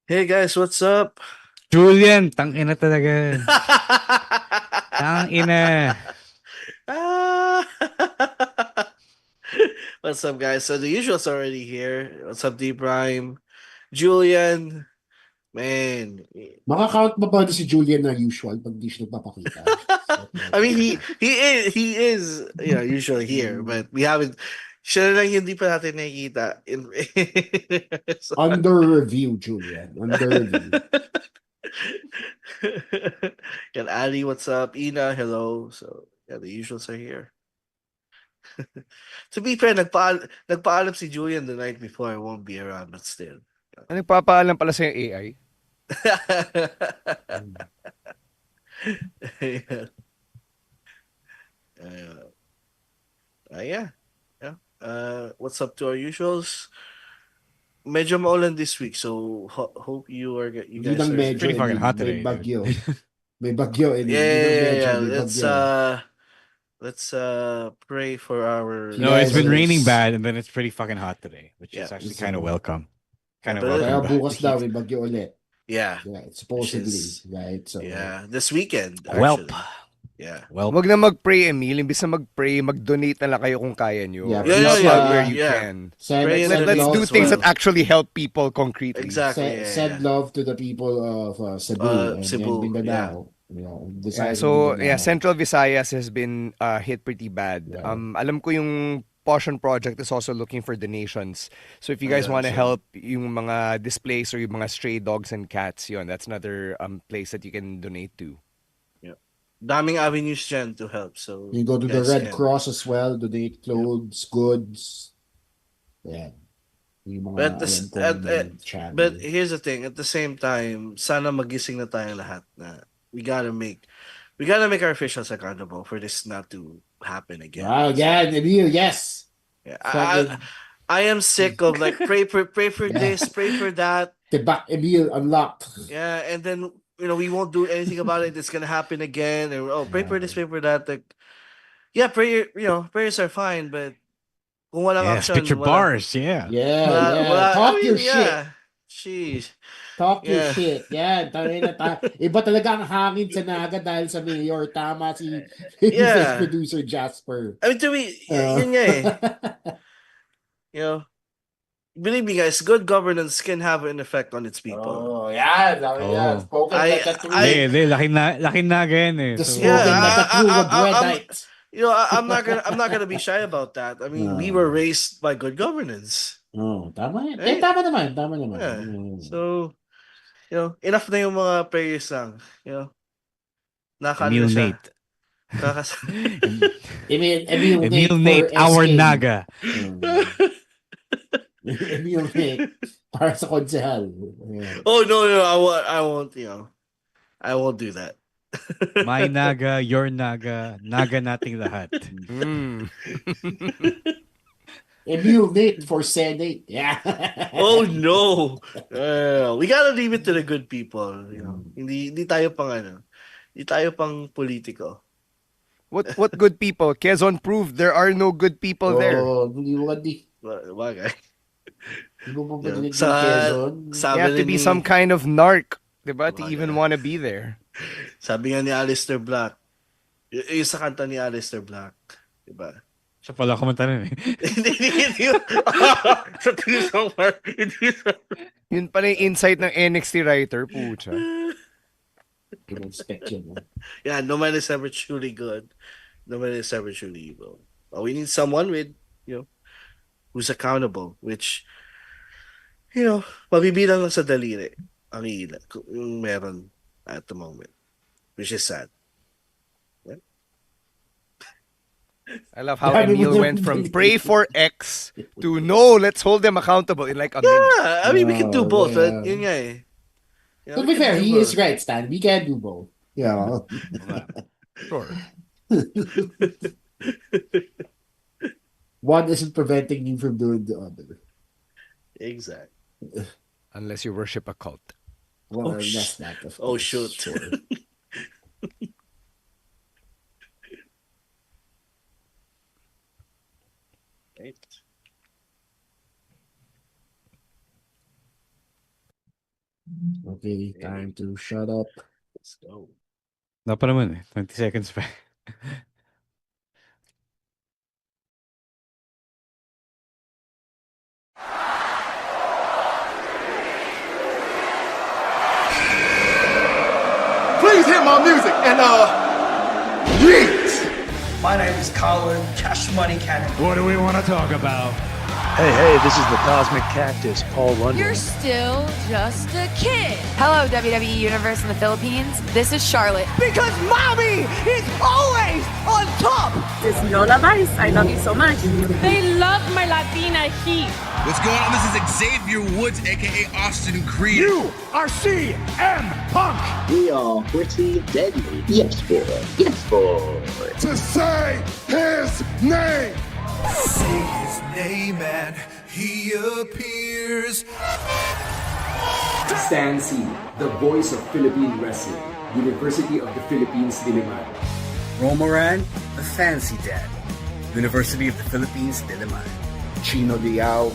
Hey guys, what's up? Julian, tangina talaga. Tangina. Ah! What's up, guys? So the usual's already here. What's up, D Prime? Julian, man. Maka-count mo ba si Julian na usual pag di siya nagpapakita? I mean, he is usually here, but we haven't. Siya lang hindi pa natin nakikita. So- Under review, Julian. Under review. And Ali, what's up? Ina, hello. So yeah, the usuals are here. To be fair, nagpaalam si Julian the night before I won't be around, but still. Nagpapaalam pala sa AI. Mm. Yeah. Uh, yeah. Yeah. What's up to our usuals? Medyo maulan this week, so hope you Hindi guys lang are. medyo, Pretty fucking hot may today, dude. bagyo. May bagyo, Yeah, Hindi lang yeah, medyo, yeah. may Let's bagyo. pray for our No, it's been Yes. raining listeners. bad and then it's pretty fucking hot today, which Yeah. is actually So, kind of welcome. Yeah, Kind of but welcome kaya back. bukas daw may bagyo ulit. yeah, Yeah, which supposedly, is right? So, yeah, this weekend Welp. actually. Yeah. Welp. Wag na mag-pray, Emil. Imbis na mag-pray, mag-donate na lang kayo kung kaya nyo. Yeah, Or Yeah, help please, out where you yeah. can. send, Pray and Let, send let's donate do love as things well. that actually help people concretely. Exactly. send Yeah, love to the people of Cebu yeah. and Cebu. Yeah. Mindanao. Yeah, Visayas and so, yeah, Mindanao. Central Visayas has been hit pretty bad. Yeah. Alam ko yung Potion Project is also looking for donations. So if you guys Ayun, want to so, help yung mga displaced or yung mga stray dogs and cats, yun, that's another place that you can donate to. yeah. Daming avenues dyan to help. So You go to the guys Red can. Cross as well, donate Yeah. clothes, goods. Yeah. Yung mga But alam this kong but channel. here's the thing. At the same time, sana magising na tayo lahat na we gotta make our officials accountable for this not to happen again. Wow, yeah, Emil, yes. Yeah, Fucking, I am sick of like pray for yeah. this, pray for that. Tibak Emil unlocked. Yeah, and then we won't do anything about it. It's gonna happen again. Or pray for Yeah. this, pray for that. Like, yeah, prayers are fine, but kung walang Yeah, spit your action, wala, bars. Yeah. Yeah, wala, yeah. wala. I Talk your mean, shit. yeah, jeez, Talk your yeah, shit. Yan, iba talaga ang hangin sa Naga dahil sa mayor. Tama si Babyface yeah. producer Jasper. I mean, to me, Uh, yun nga eh. You know, believe me, guys, good governance can have an effect on its people. oh, yeah. Sabi niya, Oh. spoken like a true. Hindi, laking naga yan eh. The So, Yeah, spoken like a true I'm, Rebreadite. I'm not gonna be shy about that. I mean, we were raised by good governance, Tama yan. right? Tama naman, tama naman. Yeah. So, enough na yung mga prayers lang. Nakano na Emil siya. Nate. Kakas Emil Emil Nate for Nate, our SK. naga. Emil Nate para sa konsehal. Oh no, I won't, I won't do that. My naga, your naga, naga nating lahat. Mm. Emil Nate for Senate. Yeah. Oh no. We gotta leave it to the good people, Hindi tayo pang hindi tayo pang politiko. What good people? Quezon proved there are no good people there. Oh, hindi mo di. Bagay. Hindi mo pa Yeah. padinig Sa ng Quezon. You sabi have to rin be ni some kind of narc, diba, to even Bagay. want to be there. Sabi nga ni Alistair Black. Yung sa kanta ni Alistair Black, 'di ba? Siya pala kumanta nun eh. Hindi. Sa Tisong Park. Yun pala yung insight ng NXT writer, pucha. Expect yun. Yeah, no man is ever truly good. No man is ever truly evil. But we need someone with, who's accountable, which, mabibilang lang sa daliri ang ilan, yung meron at the moment, which is sad. I love how Dami mo Emil na went from binili. pray for X to no, let's hold them accountable in like a minute. Yeah, I mean, we can do both. Yeah. Yun nga eh. To We be can fair, do he both. is right, Stan. We can do both. Yeah. Sure. One isn't preventing you from doing the other. Exactly. Unless you worship a cult. Well, Oh, that's that, of Oh, course. shoot. Sure. Right. Okay, time to shut up. Let's go. Wala pa naman eh. 20 seconds pa. Please hear my music and yeet! My name is Colin Cash Money Cannon. What do we want to talk about? Hey, this is the Cosmic Cactus, Paul London. You're still just a kid. Hello, WWE Universe in the Philippines. This is Charlotte. Because mommy is always on top. This is Lola Vice. I love you so much. They love my Latina heat. What's going on? This is Xavier Woods, aka Austin Creed. You are CM Punk! We are pretty deadly. Yes, boy. Yes, boy. To say his name! Say his name and he appears. Stan C, the voice of Philippine wrestling, University of the Philippines, Diliman. Romoran, the fancy dad. University of the Philippines, Diliman. Chino Liao,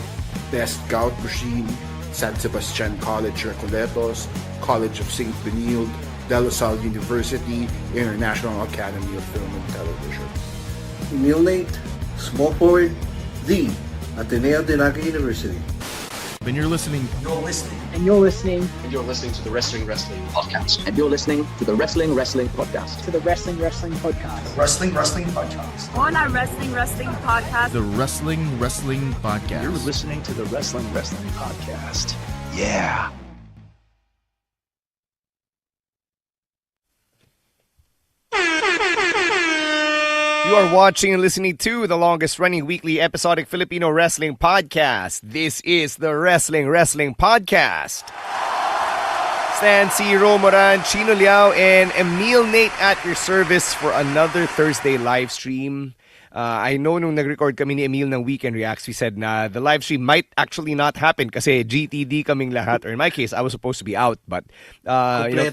Best Gout Machine, San Sebastian College Recoletos, College of St. Benilde, De La Salle University, International Academy of Film and Television. Emil Nate, small forward, the Ateneo de Naga University. When you're listening. You're listening. And you're listening. And you're listening to the Wrestling Podcast. And you're listening to the Wrestling Podcast. To the Wrestling Podcast. Wrestling Podcast. On our Wrestling Podcast. The Wrestling Podcast. You're listening to the Wrestling Podcast. Yeah. You are watching and listening to the longest running weekly episodic Filipino wrestling podcast. This is the Wrestling Podcast. Stan C, Romoran, Chino Liao, and Emil Nate at your service for another Thursday live stream. I know nung nag-record kami ni Emil ng Weekend Reacts, we said na the live stream might actually not happen kasi GTD kaming lahat. Or in my case, I was supposed to be out. But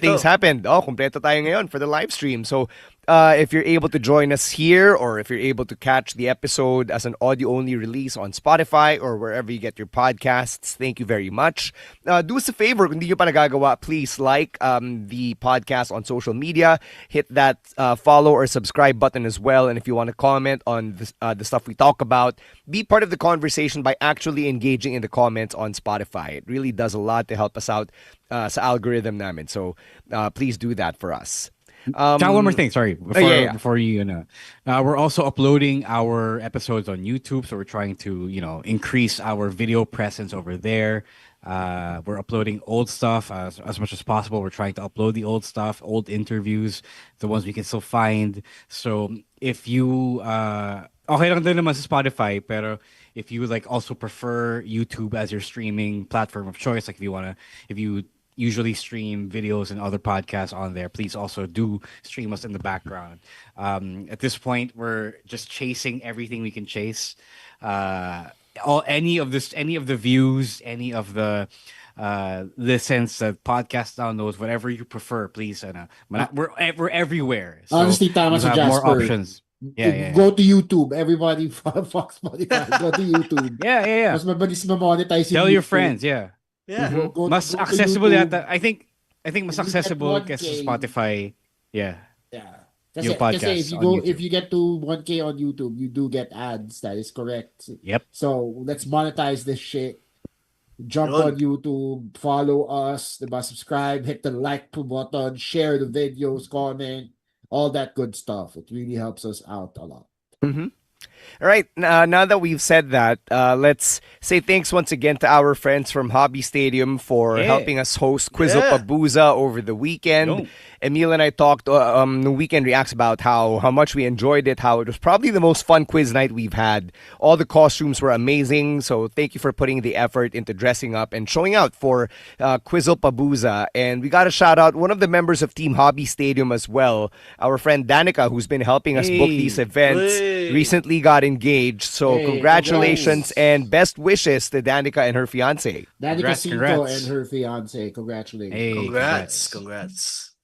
things happened. Kompleto tayo ngayon for the live stream. So if you're able to join us here or if you're able to catch the episode as an audio-only release on Spotify or wherever you get your podcasts, thank you very much. Do us a favor, kung di nyo pa nagagawa, please like the podcast on social media. Hit that follow or subscribe button as well. And if you want to comment on the stuff we talk about, be part of the conversation by actually engaging in the comments on Spotify. It really does a lot to help us out sa algorithm namin. So please do that for us. One more thing, sorry. Before you we're also uploading our episodes on YouTube, so we're trying to, increase our video presence over there. We're uploading old stuff as much as possible. We're trying to upload the old stuff, old interviews, the ones we can still find. So if you okay lang din naman sa Spotify, pero if you also prefer YouTube as your streaming platform of choice, like if you usually stream videos and other podcasts on there, please also do stream us in the background. At this point, we're just chasing everything we can chase. Any of the views, any of the listens, podcast downloads, whatever you prefer, please. We're everywhere. So honestly, tama sa Jasper. More options. Yeah. Go to YouTube. Everybody, Fox Spotify. Go to YouTube. Yeah. Mas mabilis ma-monetize. Tell your friends. Yeah. Yeah. Mas accessible yata. I think mas accessible kasi sa Spotify. Yeah. Kasi if you get to 1K on YouTube, you do get ads. That is correct. Yep. So let's monetize this shit. Jump on YouTube, follow us, subscribe, hit the like button, share the videos, comment, all that good stuff. It really helps us out a lot. Mm-hmm. All right, now that we've said that, let's say thanks once again to our friends from Hobby Stadium for helping us host Quizzle Pabuza over the weekend. Emil and I talked the Weekend Reacts about how much we enjoyed it, how it was probably the most fun quiz night we've had. All the costumes were amazing, so thank you for putting the effort into dressing up and showing out for Quizzle Pabuza. And we got to shout out one of the members of Team Hobby Stadium as well, our friend Danica, who's been helping us book these events, recently got engaged. So congratulations and best wishes to Danica and her fiance. Danica Cinto and her fiance. Congratulations. Congrats.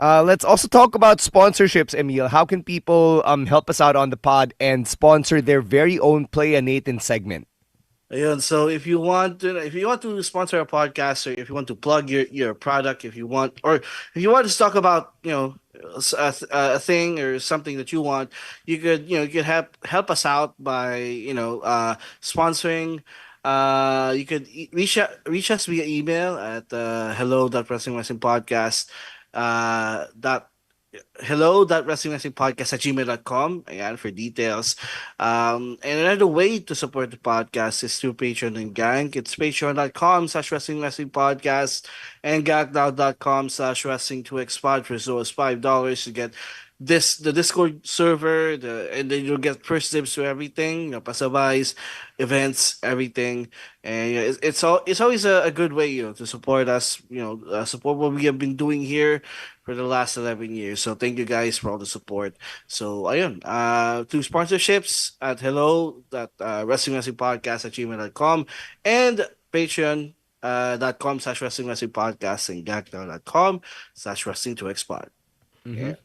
Let's also talk about sponsorships, Emil. How can people help us out on the pod and sponsor their very own Play a Nathan segment? Ayun, so if you want to sponsor a podcast, or if you want to plug your product, if you want to talk about a thing or something that you want, you could help us out by sponsoring. You could reach us via email at hello.wrestlingwrestlingpodcast dot hello.wrestlingwrestlingpodcast@gmail.com. Ayan, for details. And another way to support the podcast is through Patreon and Gank. It's patreon.com/wrestlingwrestlingpodcast and ganknow.com/wrestling2xpod for as low as $5 to get the Discord server, and then you'll get first dibs to everything, pasabays, events, everything. And it's always a good way, to support us, support what we have been doing here for the last 11 years. So thank you guys for all the support. So ayun, to sponsorships at hello.wrestlingwrestlingpodcast@gmail.com and Patreon .com/wrestlingwrestlingpodcast and gackdown.com/wrestling2xpod. Mm-hmm. Yeah.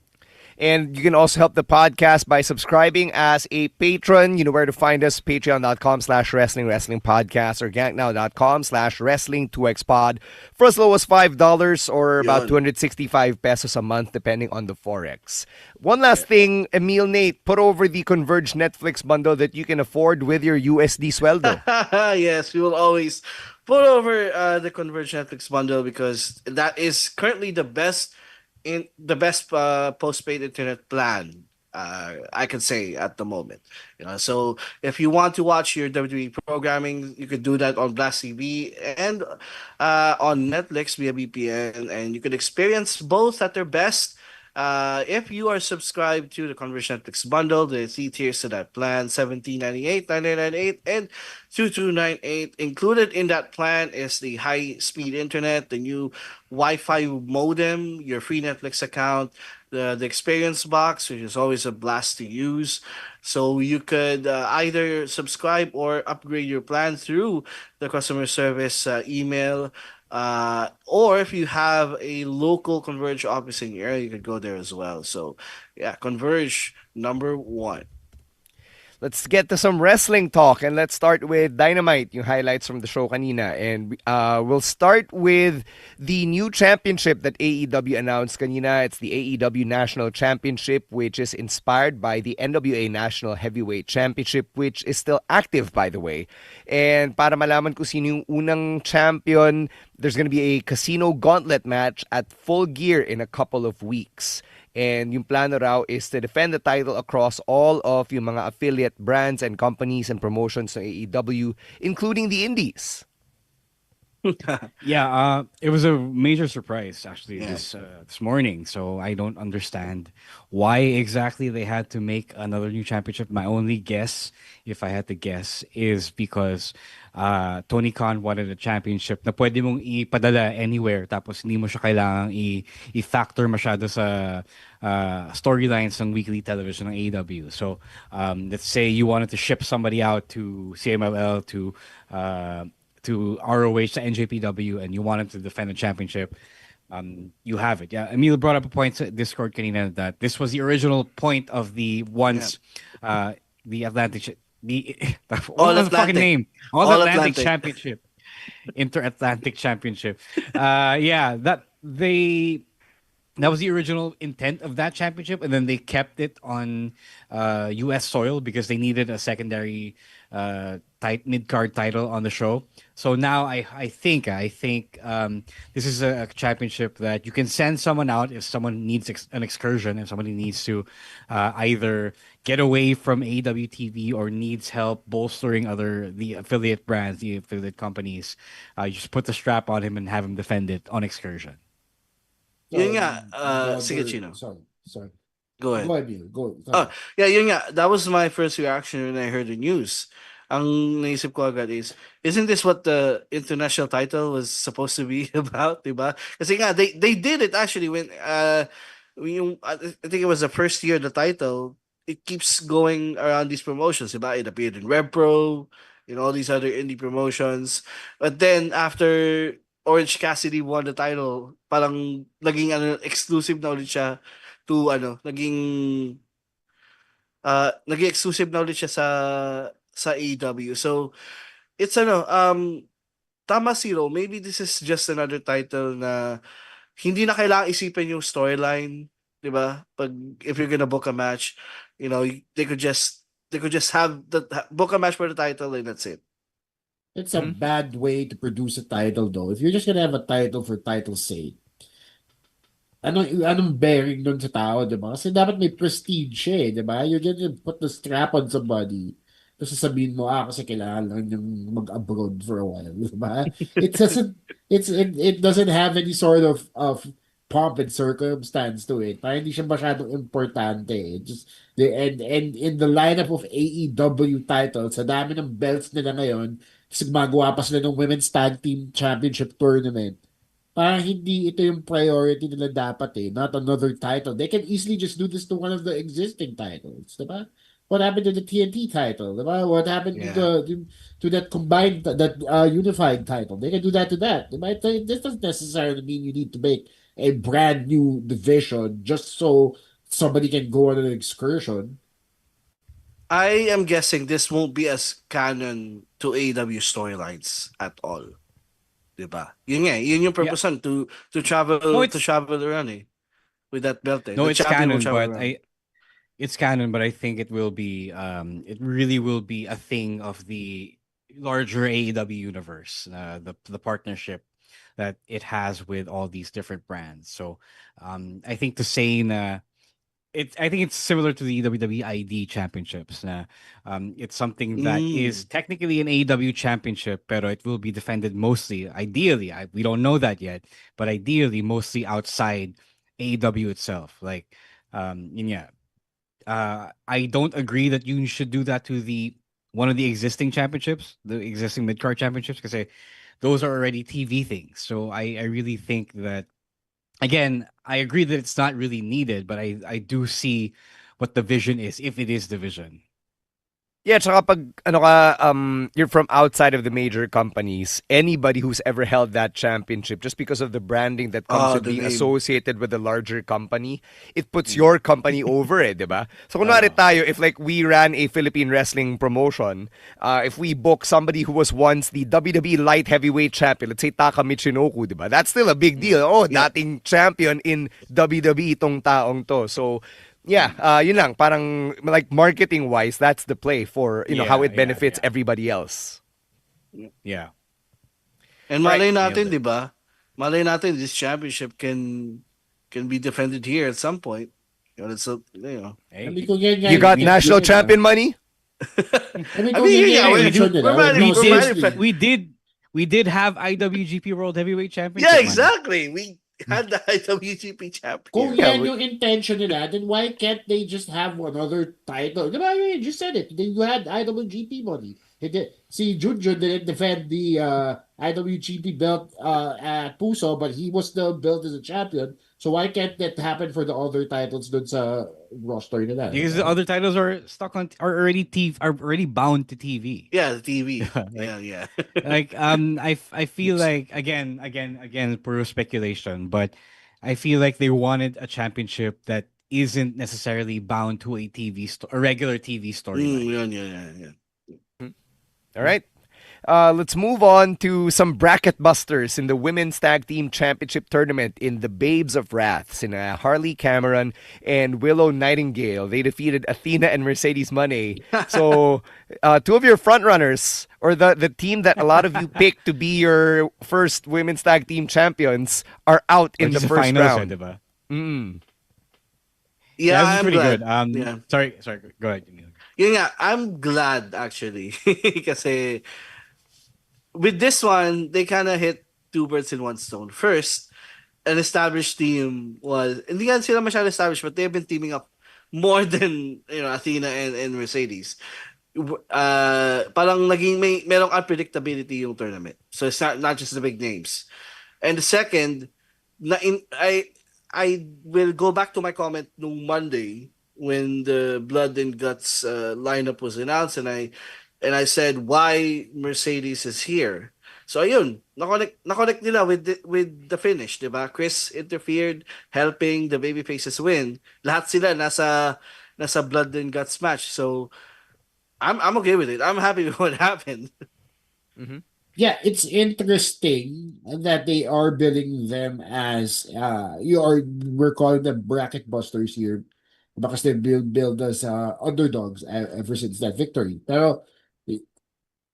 And you can also help the podcast by subscribing as a patron. You know where to find us, patreon.com/wrestling podcast or ganknow.com/wrestling2xpod for as low as $5 or about 265 pesos a month depending on the Forex. One last thing, Emil Nate, put over the Converge Netflix bundle that you can afford with your USD sueldo. Yes, we will always put over the Converge Netflix bundle because that is currently the best postpaid internet plan I can say at the moment. So if you want to watch your WWE programming, you could do that on Blast TV and on Netflix via VPN, and you could experience both at their best. If you are subscribed to the Converge Netflix bundle, the three tiers to that plan: 17.98, 9.98, and 22.98. Included in that plan is the high speed internet, the new Wi-Fi modem, your free Netflix account, the experience box, which is always a blast to use. So you could either subscribe or upgrade your plan through the customer service email. Or if you have a local Converge office in your area, you could go there as well. So yeah, Converge number one. Let's get to some wrestling talk, and let's start with Dynamite, yung highlights from the show kanina. And we'll start with the new championship that AEW announced kanina. It's the AEW National Championship, which is inspired by the NWA National Heavyweight Championship, which is still active, by the way. And para malaman kung sino yung unang champion, there's going to be a casino gauntlet match at Full Gear in a couple of weeks. And yung plano raw is to defend the title across all of yung mga affiliate brands and companies and promotions ng AEW, including the indies. Yeah, it was a major surprise actually this morning. So I don't understand why exactly they had to make another new championship. My only guess, if I had to guess, is because Tony Khan wanted a championship na pwede mong ipadala anywhere, tapos hindi mo siya kailangang i-factor masyado sa storylines ng weekly television ng AEW. So let's say you wanted to ship somebody out to CMLL, to ROH, to NJPW, and you wanted to defend the championship, you have it. Yeah, Emil brought up a point to Discord kanina that this was the original point of the the Atlantic, what was the fucking name? All Atlantic Championship, Inter-Atlantic Championship. That was the original intent of that championship, and then they kept it on U.S. soil because they needed a secondary mid-card title on the show. So now I think this is a championship that you can send someone out if someone needs an excursion, if somebody needs to either get away from AWTV or needs help bolstering the affiliate brands, the affiliate companies. You just put the strap on him and have him defend it on excursion. Yun nga, sige, Chino. Sorry. Go ahead. Go ahead, Bill. Go. Yeah, yun nga. That was my first reaction when I heard the news. Ang naisip ko agad is, isn't this what the international title was supposed to be about, diba? Kasi nga, they did it actually when I think it was the first year of the title. It keeps going around these promotions, diba? It appeared in Rev Pro, all these other indie promotions. But then after Orange Cassidy won the title, parang naging exclusive na ulit siya to naging exclusive na ulit siya sa AEW. So it's tama zero. Maybe this is just another title na hindi na kailangang isipin yung storyline, 'di ba? Pag if you're gonna book a match, they could just book a match for the title and that's it. It's a bad way to produce a title though. If you're just gonna have a title for title's sake, anong bearing dun sa tao, di ba? Kasi dapat may prestige siya eh, di ba? You're gonna put the strap on somebody. Tapos sasabihin mo, kasi kailangan lang niyang mag-abroad for a while, di ba? It doesn't have any sort of pomp and circumstance to it. Parang hindi siya masyadong importante. And in the lineup of AEW titles, sa dami ng belts nila ngayon, kasi gumagawa pa sila ng Women's Tag Team Championship Tournament. Parang hindi ito yung priority nila dapat eh, not another title. They can easily just do this to one of the existing titles, diba? What happened to the TNT title, diba? What happened to that combined, that unified title? They can do that to that, diba? This doesn't necessarily mean you need to make a brand new division just so somebody can go on an excursion. I am guessing this won't be as canon to AEW storylines at all. Diba? Yun yung purpose to travel around with that belt No, the it's champion will canon, travel but around. it's canon, but I think it will be it really will be a thing of the larger AEW universe, the partnership that it has with all these different brands. So I think to say I think it's similar to the WWE ID championships. It's something that is technically an AEW championship, pero it will be defended mostly, ideally, we don't know that yet, but ideally mostly outside AEW itself. Like, I don't agree that you should do that to one of the existing championships, the existing mid card championships, because those are already TV things. So I really think that, again, I agree that it's not really needed, but I do see what the vision is, if it is the vision. Yeah, tsaka pag you're from outside of the major companies, anybody who's ever held that championship, just because of the branding that comes with being name. associated with a larger company, it puts your company over it, diba? So kunwari tayo, if like we ran a Philippine wrestling promotion, if we book somebody who was once the WWE light heavyweight champion, let's say Taka Michinoku, diba? That's still a big deal. Oh, dating champion in WWE tong taong to. So yeah, yun lang, parang like marketing wise, that's the play for how it benefits everybody else. Yeah. And malay natin, di ba? Malay natin this championship can be defended here at some point. Hey. You got national champion money? We did have IWGP World Heavyweight Championship. Yeah, exactly. We had the IWGP champion. Kung yan yung intention nila, then why can't they just have one other title? Diba, you just said it. You had IWGP money. Si Junjun didn't defend the IWGP belt at Puso, but he was still billed as a champion. So why can't that happen for the other titles dun sa roster nila? Because the other titles are already bound to TV. Yeah, the TV. Yeah. Like I feel like again pure speculation, but I feel like they wanted a championship that isn't necessarily bound to a regular TV storyline. Yeah. All right. Let's move on to some bracket busters in the Women's Tag Team Championship Tournament in the Babes of Wrath. Harley Cameron and Willow Nightingale. They defeated Athena and Mercedes Moné. So, two of your frontrunners, or the team that a lot of you picked to be your first Women's Tag Team champions, are out in the first round. Yeah, I'm pretty glad. good. Sorry, go ahead. Yeah, I'm glad actually. Kasi with this one, they kind of hit two birds in one stone. First, an established team hindi nga sila masyado established, but they've been teaming up more than Athena and Mercedes. Parang naging merong unpredictability yung tournament. So it's not just the big names. And the second, I will go back to my comment nung Monday when the Blood and Guts lineup was announced, and I said why Mercedes is here. So ayun, na-connect nila with the finish, 'di ba? Chris interfered, helping the babyfaces win. Lahat sila nasa Blood and Guts match. So I'm okay with it. I'm happy with what happened. Yeah, it's interesting that they are billing them as we're calling them bracket busters here because they build us underdogs ever since that victory. Pero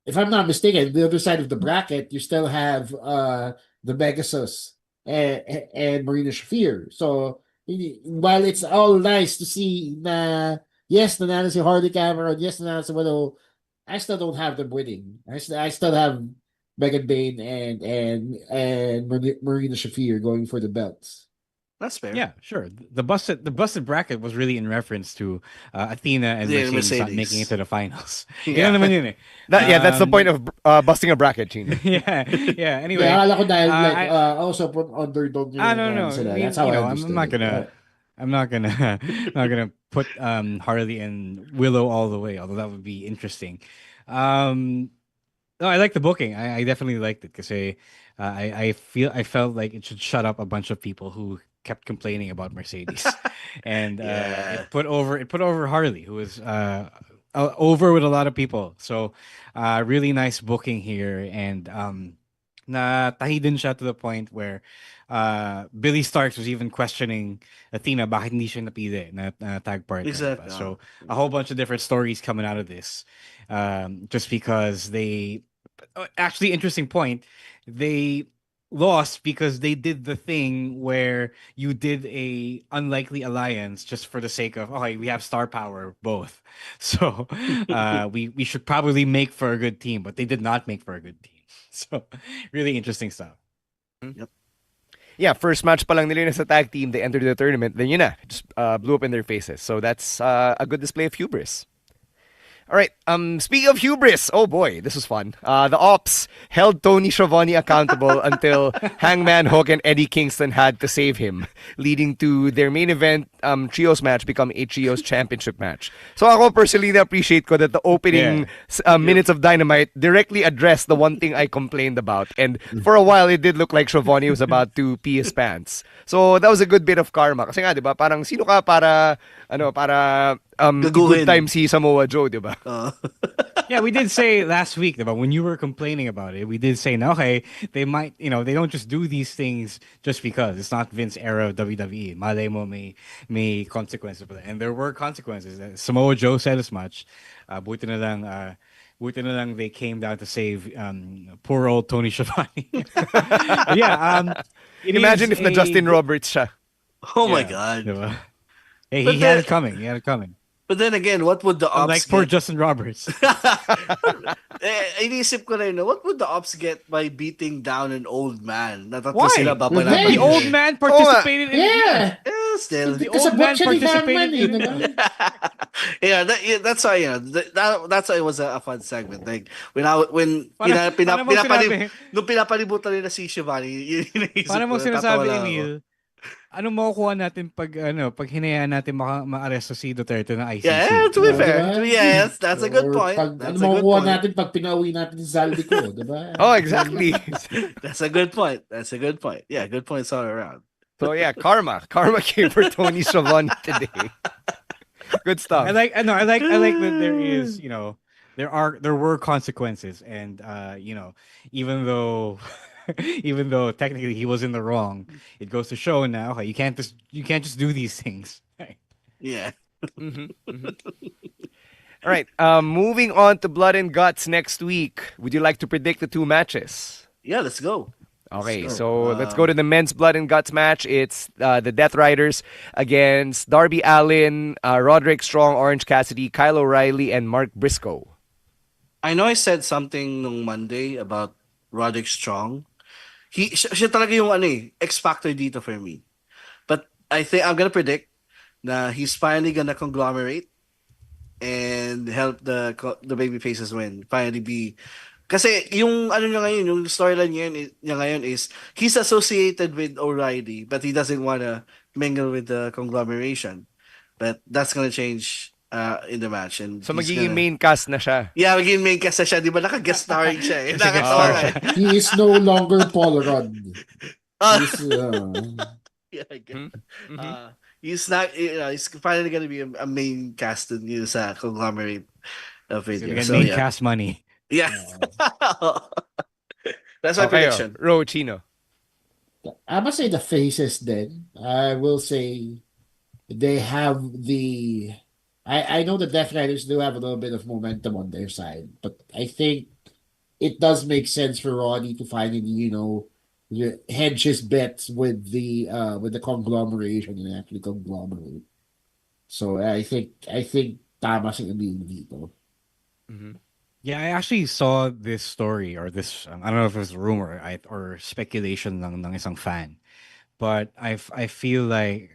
if I'm not mistaken, the other side of the bracket, you still have the Pegasus and Marina Shafir. So while it's all nice to see na yes, nanalo si Harley Cameron, yes, nanalo si Willow, I still don't have them winning. I still have Megan Bain and Marina Shafir going for the belts. That's fair. Yeah, sure. The busted bracket was really in reference to Athena and Mercedes not making it to the finals. Yeah. Yun naman yun eh. That's the point of busting a bracket, Gene. yeah. Anyway, yeah, akala ko dahil also from underdog no. sila. I mean, That's how I I'm understood not it. gonna, I'm not gonna, not gonna put Harley and Willow all the way. Although that would be interesting. No, I like the booking. I definitely liked it because I felt like it should shut up a bunch of people who kept complaining about Mercedes, and it put over Harley, who was over with a lot of people. So really nice booking here, and na tahi din siya to the point where Billy Starks was even questioning Athena bakit hindi siya napili na tag partner. Exactly. So a whole bunch of different stories coming out of this, just because they actually interesting point. They lost because they did the thing where you did a unlikely alliance just for the sake of okay, we have star power both. So we should probably make for a good team, but they did not make for a good team. So really interesting stuff. Yep. Yeah, first match pa lang nila yun sa tag team, they entered the tournament, then yun na, just blew up in their faces. So that's a good display of hubris. All right. Speaking of hubris, oh boy, this was fun. The Ops held Tony Schiavone accountable until Hangman Hook and Eddie Kingston had to save him, leading to their main event trios match become a trios championship match. So ako personally appreciate ko that the opening minutes of Dynamite directly addressed the one thing I complained about, and for a while it did look like Schiavone was about to pee his pants. So that was a good bit of karma. Kasi nga, di ba, parang sino ka para good time si Samoa Joe, di ba? Yeah, we did say last week about when you were complaining about it. We did say, no, okay, they might, they don't just do these things just because it's not Vince era of WWE. Malay mo may consequences for that, and there were consequences. Samoa Joe said as much. Buti na lang they came down to save poor old Tony Schiavone. Imagine if na Justin Roberts siya. Oh my God. Diba? Hey, he had it coming. He had it coming. But then again, what would the Ops like poor Justin Roberts? Inisip ko rin, what would the Ops get by beating down an old man? Why? The old man participated in it. Yeah, still. The old man participated in it. That's why, that's why it was a fun segment. Like, nung pinapalibutan nila si Shivani, paano mo sinasabi, Emil? Ano makukuha natin pag hinayaan natin ma-aresto si Duterte ng ICC? Yeah, to be fair. Yes, that's a good point. Ano makukuha natin pag pinauwi natin si Zaldico, di ba? Oh, exactly. That's a good point. Yeah, good points all around. So yeah, karma came for Tony Schiavone today. Good stuff. I like that there is, there were consequences, and even though technically he was in the wrong, it goes to show now you can't just do these things. Yeah. All right. Moving on to Blood and Guts next week. Would you like to predict the two matches? Yeah, let's go. Okay, so let's go to the men's Blood and Guts match. It's the Death Riders against Darby Allin, Roderick Strong, Orange Cassidy, Kyle O'Reilly, and Mark Briscoe. I know I said something on Monday about Roderick Strong. Siya talaga yung X factor dito for me. But I think I'm gonna predict na he's finally gonna conglomerate and help the baby faces win. Finally be kasi yung niya ngayon, yung storyline niya ngayon is he's associated with O'Reilly but he doesn't wanna mingle with the conglomeration. But that's gonna change in the match. And so magiging main cast na siya. Yeah, magiging main cast na siya. Di ba naka-guest starring siya eh. He is no longer Paul Rudd. Yeah, I guess. He's not, he's finally gonna be a main cast in sa conglomerate video. So main cast money. Yeah. That's my Okay, prediction. Ro Chino. I must say the faces then. I will say they have the I know the Death Riders do have a little bit of momentum on their side, but I think it does make sense for Roddy to finally, hedge his bets with the conglomeration and actually conglomerate. So I think tama si Emil dito. Mm-hmm. Yeah, I actually saw this story or this. I don't know if it was a rumor or speculation ng isang fan, but I feel like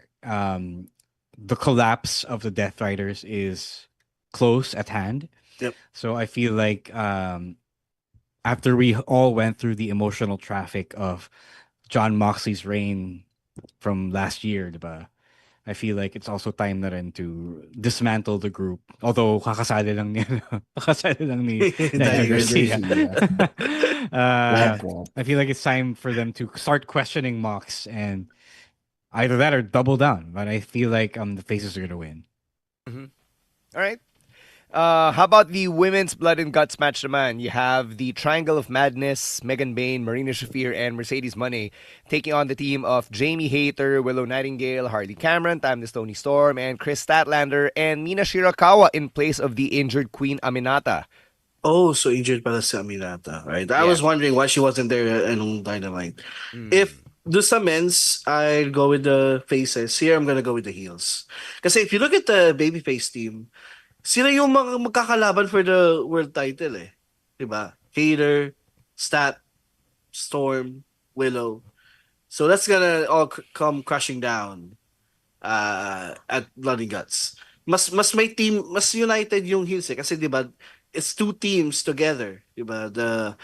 the collapse of the Death Riders is close at hand. Yep. So I feel like after we all went through the emotional traffic of John Moxley's reign from last year, diba? I feel like it's also time na rin to dismantle the group. Although kakasali lang ni kakasali lang ni Daniel Garcia. I feel like it's time for them to start questioning Mox and either that or double down. But I feel like the faces are gonna win. Mm-hmm. All right. How about the women's blood and guts match naman? You have the Triangle of Madness, Megan Bayne, Marina Shafir, and Mercedes Moné taking on the team of Jamie Hayter, Willow Nightingale, Harley Cameron, Timeless Tony Storm, and Chris Statlander, and Mina Shirakawa in place of the injured Queen Aminata. Oh, so injured pala si Aminata, right? I was wondering why she wasn't there in Dynamite. If do sa men's, I'll go with the faces. Here, I'm gonna go with the heels. Kasi if you look at the babyface team, sila yung mga magkakalaban for the world title eh. Diba? Hater, Stat, Storm, Willow. So that's gonna all come crashing down at Blood and Guts. Mas may team, mas united yung heels eh. Kasi diba, it's two teams together. Diba? The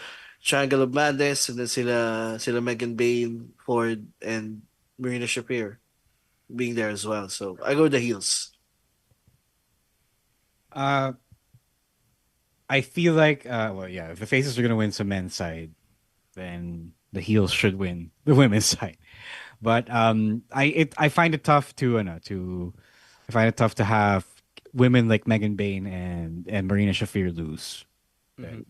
Triangle of Madness and then sila Megan Bayne, Ford, and Marina Shafir being there as well. So I go with the heels. I feel like if the faces are gonna win some men's side, then the heels should win the women's side. But I find it tough to have women like Megan Bayne and Marina Shafir lose. Mm-hmm.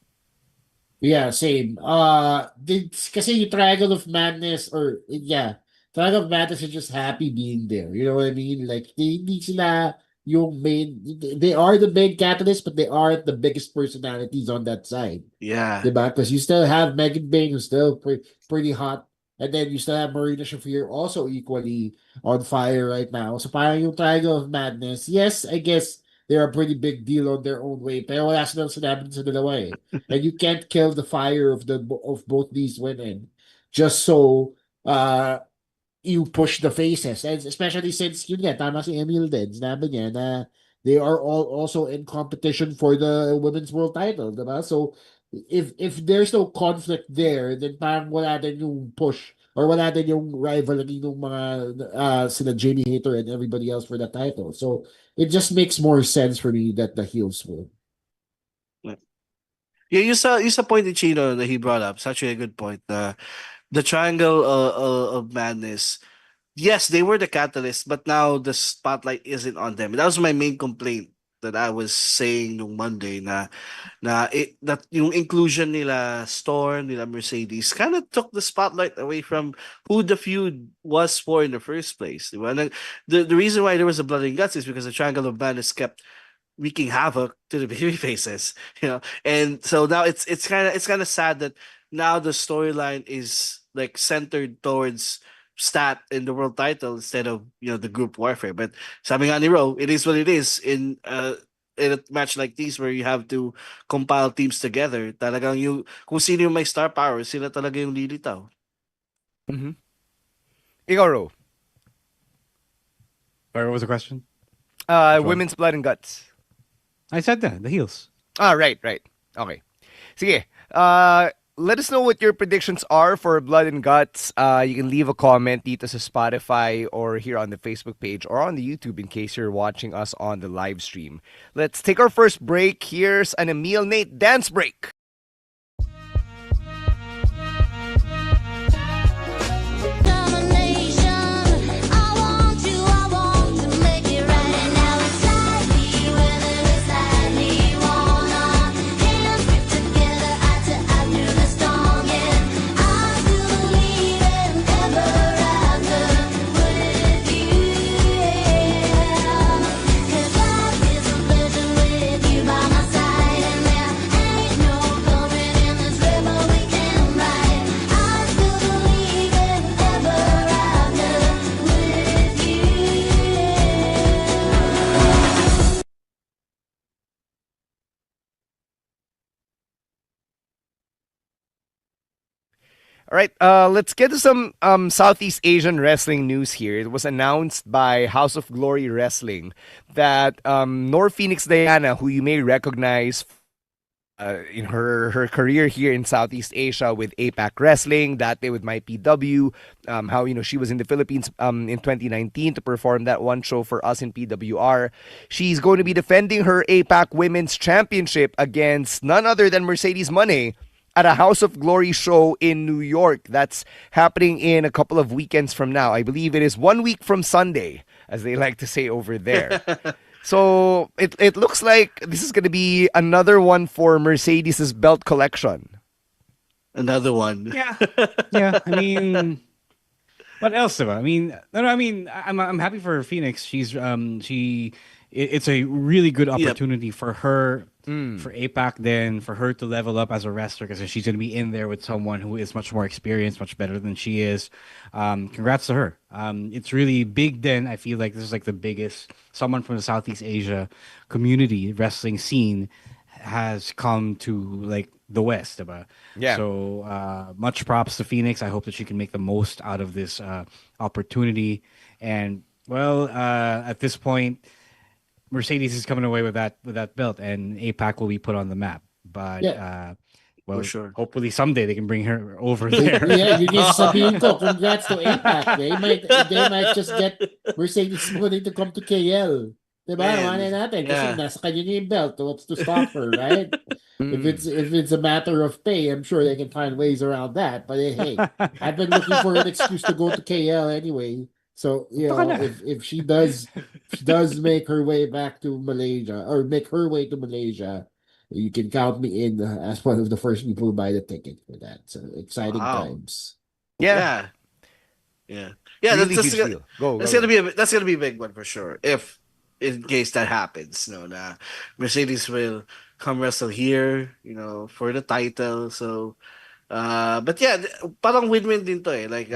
Yeah, same. Kasi yung Triangle of Madness Triangle of Madness is just happy being there. You know what I mean? Like hindi sila yung main, they are the big catalyst, but they aren't the biggest personalities on that side. Yeah. Diba? Because you still have Megan Bayne, who's still pretty hot. And then you still have Marina Shafir, also equally on fire right now. So parang yung Triangle of Madness, yes, I guess they're a pretty big deal on their own way. Pero wala silang sinabi sa dalawa eh. And you can't kill the fire of both these women just so you push the faces, and especially since yun nga, tama si Emil din, sinabi niya na they are all also in competition for the women's world title, diba? So if there's no conflict there, then parang wala din yung push or wala din yung rivalry ng mga sila Jamie Hayter and everybody else for the title. So it just makes more sense for me that the heels will. Yeah, you saw point in Chino that he brought up. It's actually a good point. The Triangle of Madness, yes, they were the catalyst, but now the spotlight isn't on them. That was my main complaint that I was saying nung Monday that yung inclusion nila Storm, nila Mercedes kind of took the spotlight away from who the feud was for in the first place. Diba? The reason why there was a Blood and Guts is because the Triangle of Madness kept wreaking havoc to the baby faces, and so now it's kind of sad that now the storyline is like centered towards Stat in the world title instead of the group warfare. But sabi nga ni Ro, it is what it is in a match like this where you have to compile teams together. Talagang kung sino yung may star power, sila talaga yung lilitaw. Mm-hmm. Ikaw, Ro. What was the question? Women's blood and guts. I said that, the heels. Right. Okay. Sige. Let us know what your predictions are for Blood and Guts. You can leave a comment dito sa Spotify or here on the Facebook page or on the YouTube in case you're watching us on the live stream. Let's take our first break. Here's an Emil Nate dance break. All right, let's get to some Southeast Asian wrestling news here. It was announced by House of Glory Wrestling that Nor Phoenix Diana, who you may recognize in her career here in Southeast Asia with APAC Wrestling, that day with my PW, how she was in the Philippines in 2019 to perform that one show for us in PWR. She's going to be defending her APAC Women's Championship against none other than Mercedes Moné at a House of Glory show in New York. That's happening in a couple of weekends from now. I believe it is 1 week from Sunday, as they like to say over there. So it looks like this is going to be another one for Mercedes's belt collection. Another one. Yeah. Yeah. I mean, what else? I mean, I'm happy for Phoenix. It's a really good opportunity for her, for APAC, then for her to level up as a wrestler, because she's going to be in there with someone who is much more experienced, much better than she is. Congrats to her. It's really big. Then I feel like this is like the biggest someone from the Southeast Asia community wrestling scene has come to like the West. Yeah. So much props to Phoenix. I hope that she can make the most out of this opportunity. And well, at this point, Mercedes is coming away with that belt, and APAC will be put on the map. But well, for sure. Hopefully someday they can bring her over there. Yeah, you need sabihin ko, congrats to APAC. They might just get Mercedes Moné to come to KL. Diba? Naman natin. Kasi nasa kanya na yung belt. What's to stop her, right? If it's a matter of pay, I'm sure they can find ways around that. But hey, I've been looking for an excuse to go to KL anyway. So if she does make her way back to Malaysia, or make her way to Malaysia, you can count me in as one of the first people to buy the ticket for that. So exciting times. Yeah. Really That's gonna be a big one for sure. If in case that happens, Mercedes will come wrestle here, for the title. So, but yeah, parang win-win din to eh. Like,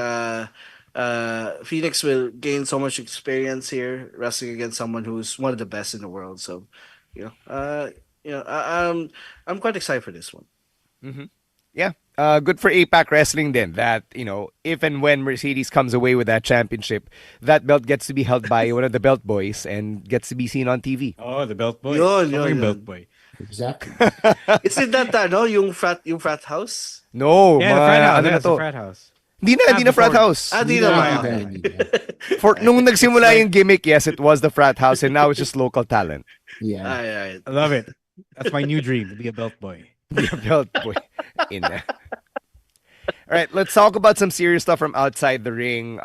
Phoenix will gain so much experience here wrestling against someone who's one of the best in the world. So, I'm quite excited for this one. Mm-hmm. Yeah, good for APAC Wrestling then. That if and when Mercedes comes away with that championship, that belt gets to be held by one of the belt boys and gets to be seen on TV. Oh, the belt boy. Yun. Belt boy. Exactly. Isn't that yung frat house? No, yeah, the frat house. Hindi na frat house. Di na. For nung nagsimula yung gimmick, yes, it was the frat house, and now it's just local talent. Yeah. I love it. That's my new dream, to be a belt boy. Be a belt boy. All right, let's talk about some serious stuff from outside the ring.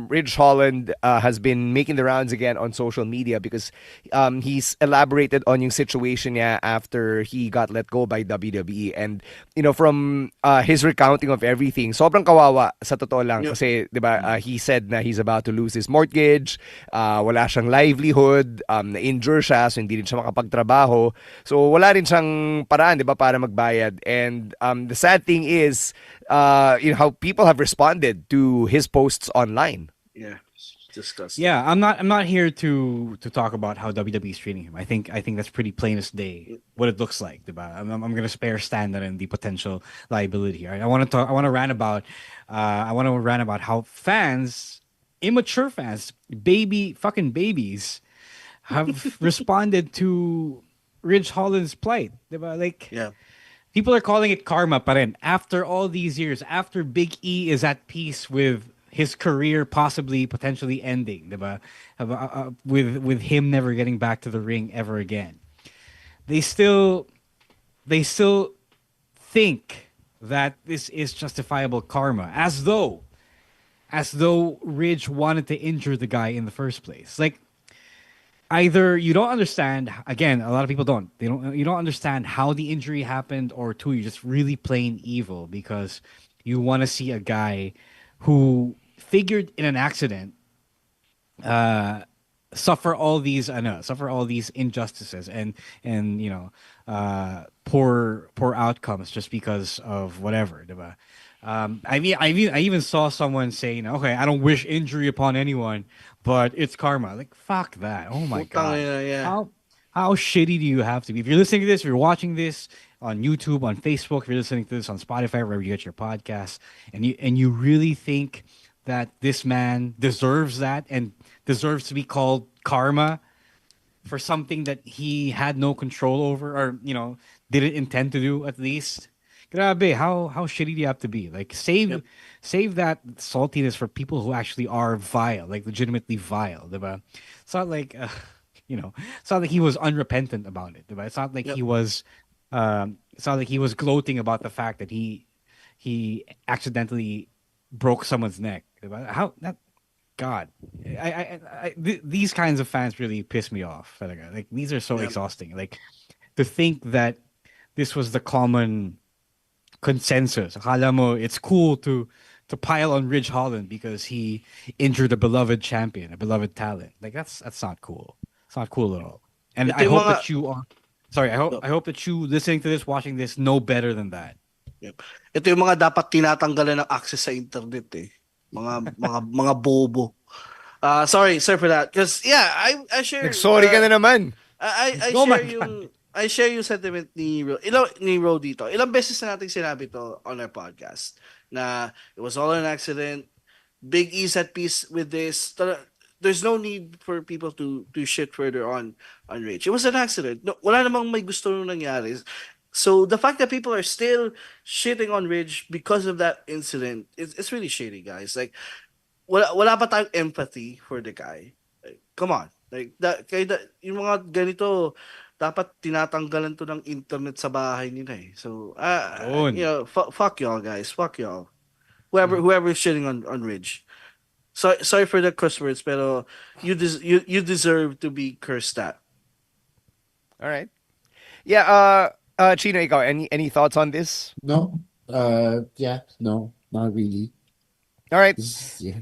Ridge Holland has been making the rounds again on social media because he's elaborated on yung situation niya after he got let go by WWE. And, from his recounting of everything, sobrang kawawa sa totoo lang. Kasi, diba, he said na he's about to lose his mortgage, wala siyang livelihood, na-injure siya, so hindi rin siya makapagtrabaho. So, wala rin siyang paraan, diba, para magbayad. And the sad thing is, how people have responded to his posts online. Yeah, disgusting. Yeah, I'm not here to talk about how WWE is treating him. I think that's pretty plain as day what it looks like. I'm gonna spare Standard and the potential liability here. I want to rant about how fans, immature fans, fucking babies, have responded to Ridge Holland's plight. Like, yeah. People are calling it karma pa rin. After all these years, after Big E is at peace with his career potentially ending, diba? With him never getting back to the ring ever again. They still think that this is justifiable karma, as though Ridge wanted to injure the guy in the first place. Like, either you don't understand, again, a lot of people don't. You don't understand how the injury happened, or two, you're just really plain evil because you want to see a guy who figured in an accident suffer all these injustices and poor outcomes just because of whatever. Diba? I even saw someone saying, okay, I don't wish injury upon anyone, but it's karma. Like, fuck that. Oh my God. Yeah. How shitty do you have to be? If you're listening to this, if you're watching this, on YouTube, on Facebook, if you're listening to this on Spotify, wherever you get your podcasts, and you really think that this man deserves that and deserves to be called karma for something that he had no control over, or didn't intend to do, at least. Grabe, how shitty do you have to be? Like, save that saltiness for people who actually are vile, like legitimately vile, diba? It's not like it's not like he was unrepentant about it, diba? It's not like he was gloating about the fact that he accidentally broke someone's neck, diba? How that God, these kinds of fans really piss me off. Like, these are so exhausting. Like, to think that this was the common consensus. Akala mo, it's cool to pile on Ridge Holland because he injured a beloved champion, a beloved talent. Like, that's not cool. It's not cool at all. And I hope that you are. Sorry, I hope that you listening to this, watching this, know better than that. Yep. Ito yung mga dapat tinatanggalan ng access sa internet eh. Mga bobo. Sorry for that. Because I share. Sorry ka na naman. I share yung sentiment ni Ro dito. Ilang beses na natin sinabi to on our podcast na it was all an accident. Big E's at peace with this. There's no need for people to shit further on Rage. It was an accident. No, wala namang may gusto nung nangyari. So the fact that people are still shitting on Ridge because of that incident, it's really shady, guys. Like, wala pa tayong empathy for the guy. Like, come on. Like, yung mga ganito, dapat tinatanggalan to ng internet sa bahay nila eh. So, fuck y'all, guys. Fuck y'all. Whoever is shitting on Ridge. Sorry for the curse words, pero you deserve to be cursed at. All right. Yeah, Chino, ikaw, any thoughts on this? No. No, not really. All right. Yeah.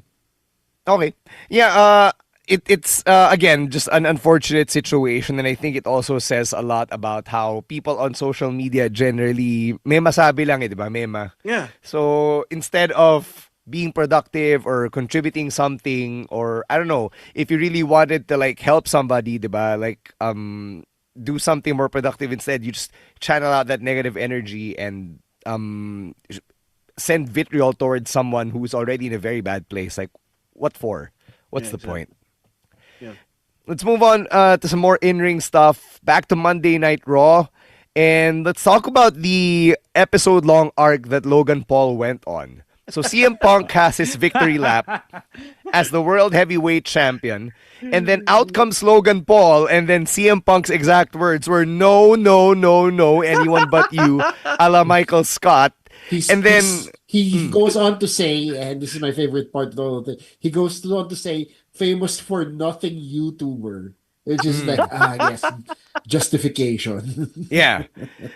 Okay. Yeah, it's again just an unfortunate situation, and I think it also says a lot about how people on social media generally may masabi lang, di ba? Mema. Yeah. So instead of being productive or contributing something, or I don't know, if you really wanted to like help somebody, di ba? Like do something more productive instead, you just channel out that negative energy and send vitriol towards someone who's already in a very bad place. Like, what for? What's the point? Yeah. Let's move on to some more in-ring stuff. Back to Monday Night Raw. And let's talk about the episode-long arc that Logan Paul went on. So CM Punk has his victory lap as the World Heavyweight Champion. And then out comes Logan Paul. And then CM Punk's exact words were, no, anyone but you, a la Michael Scott. He goes on to say, and this is my favorite part of the whole thing, he goes on to say, famous for nothing YouTuber. Which is like, yes, justification. Yeah.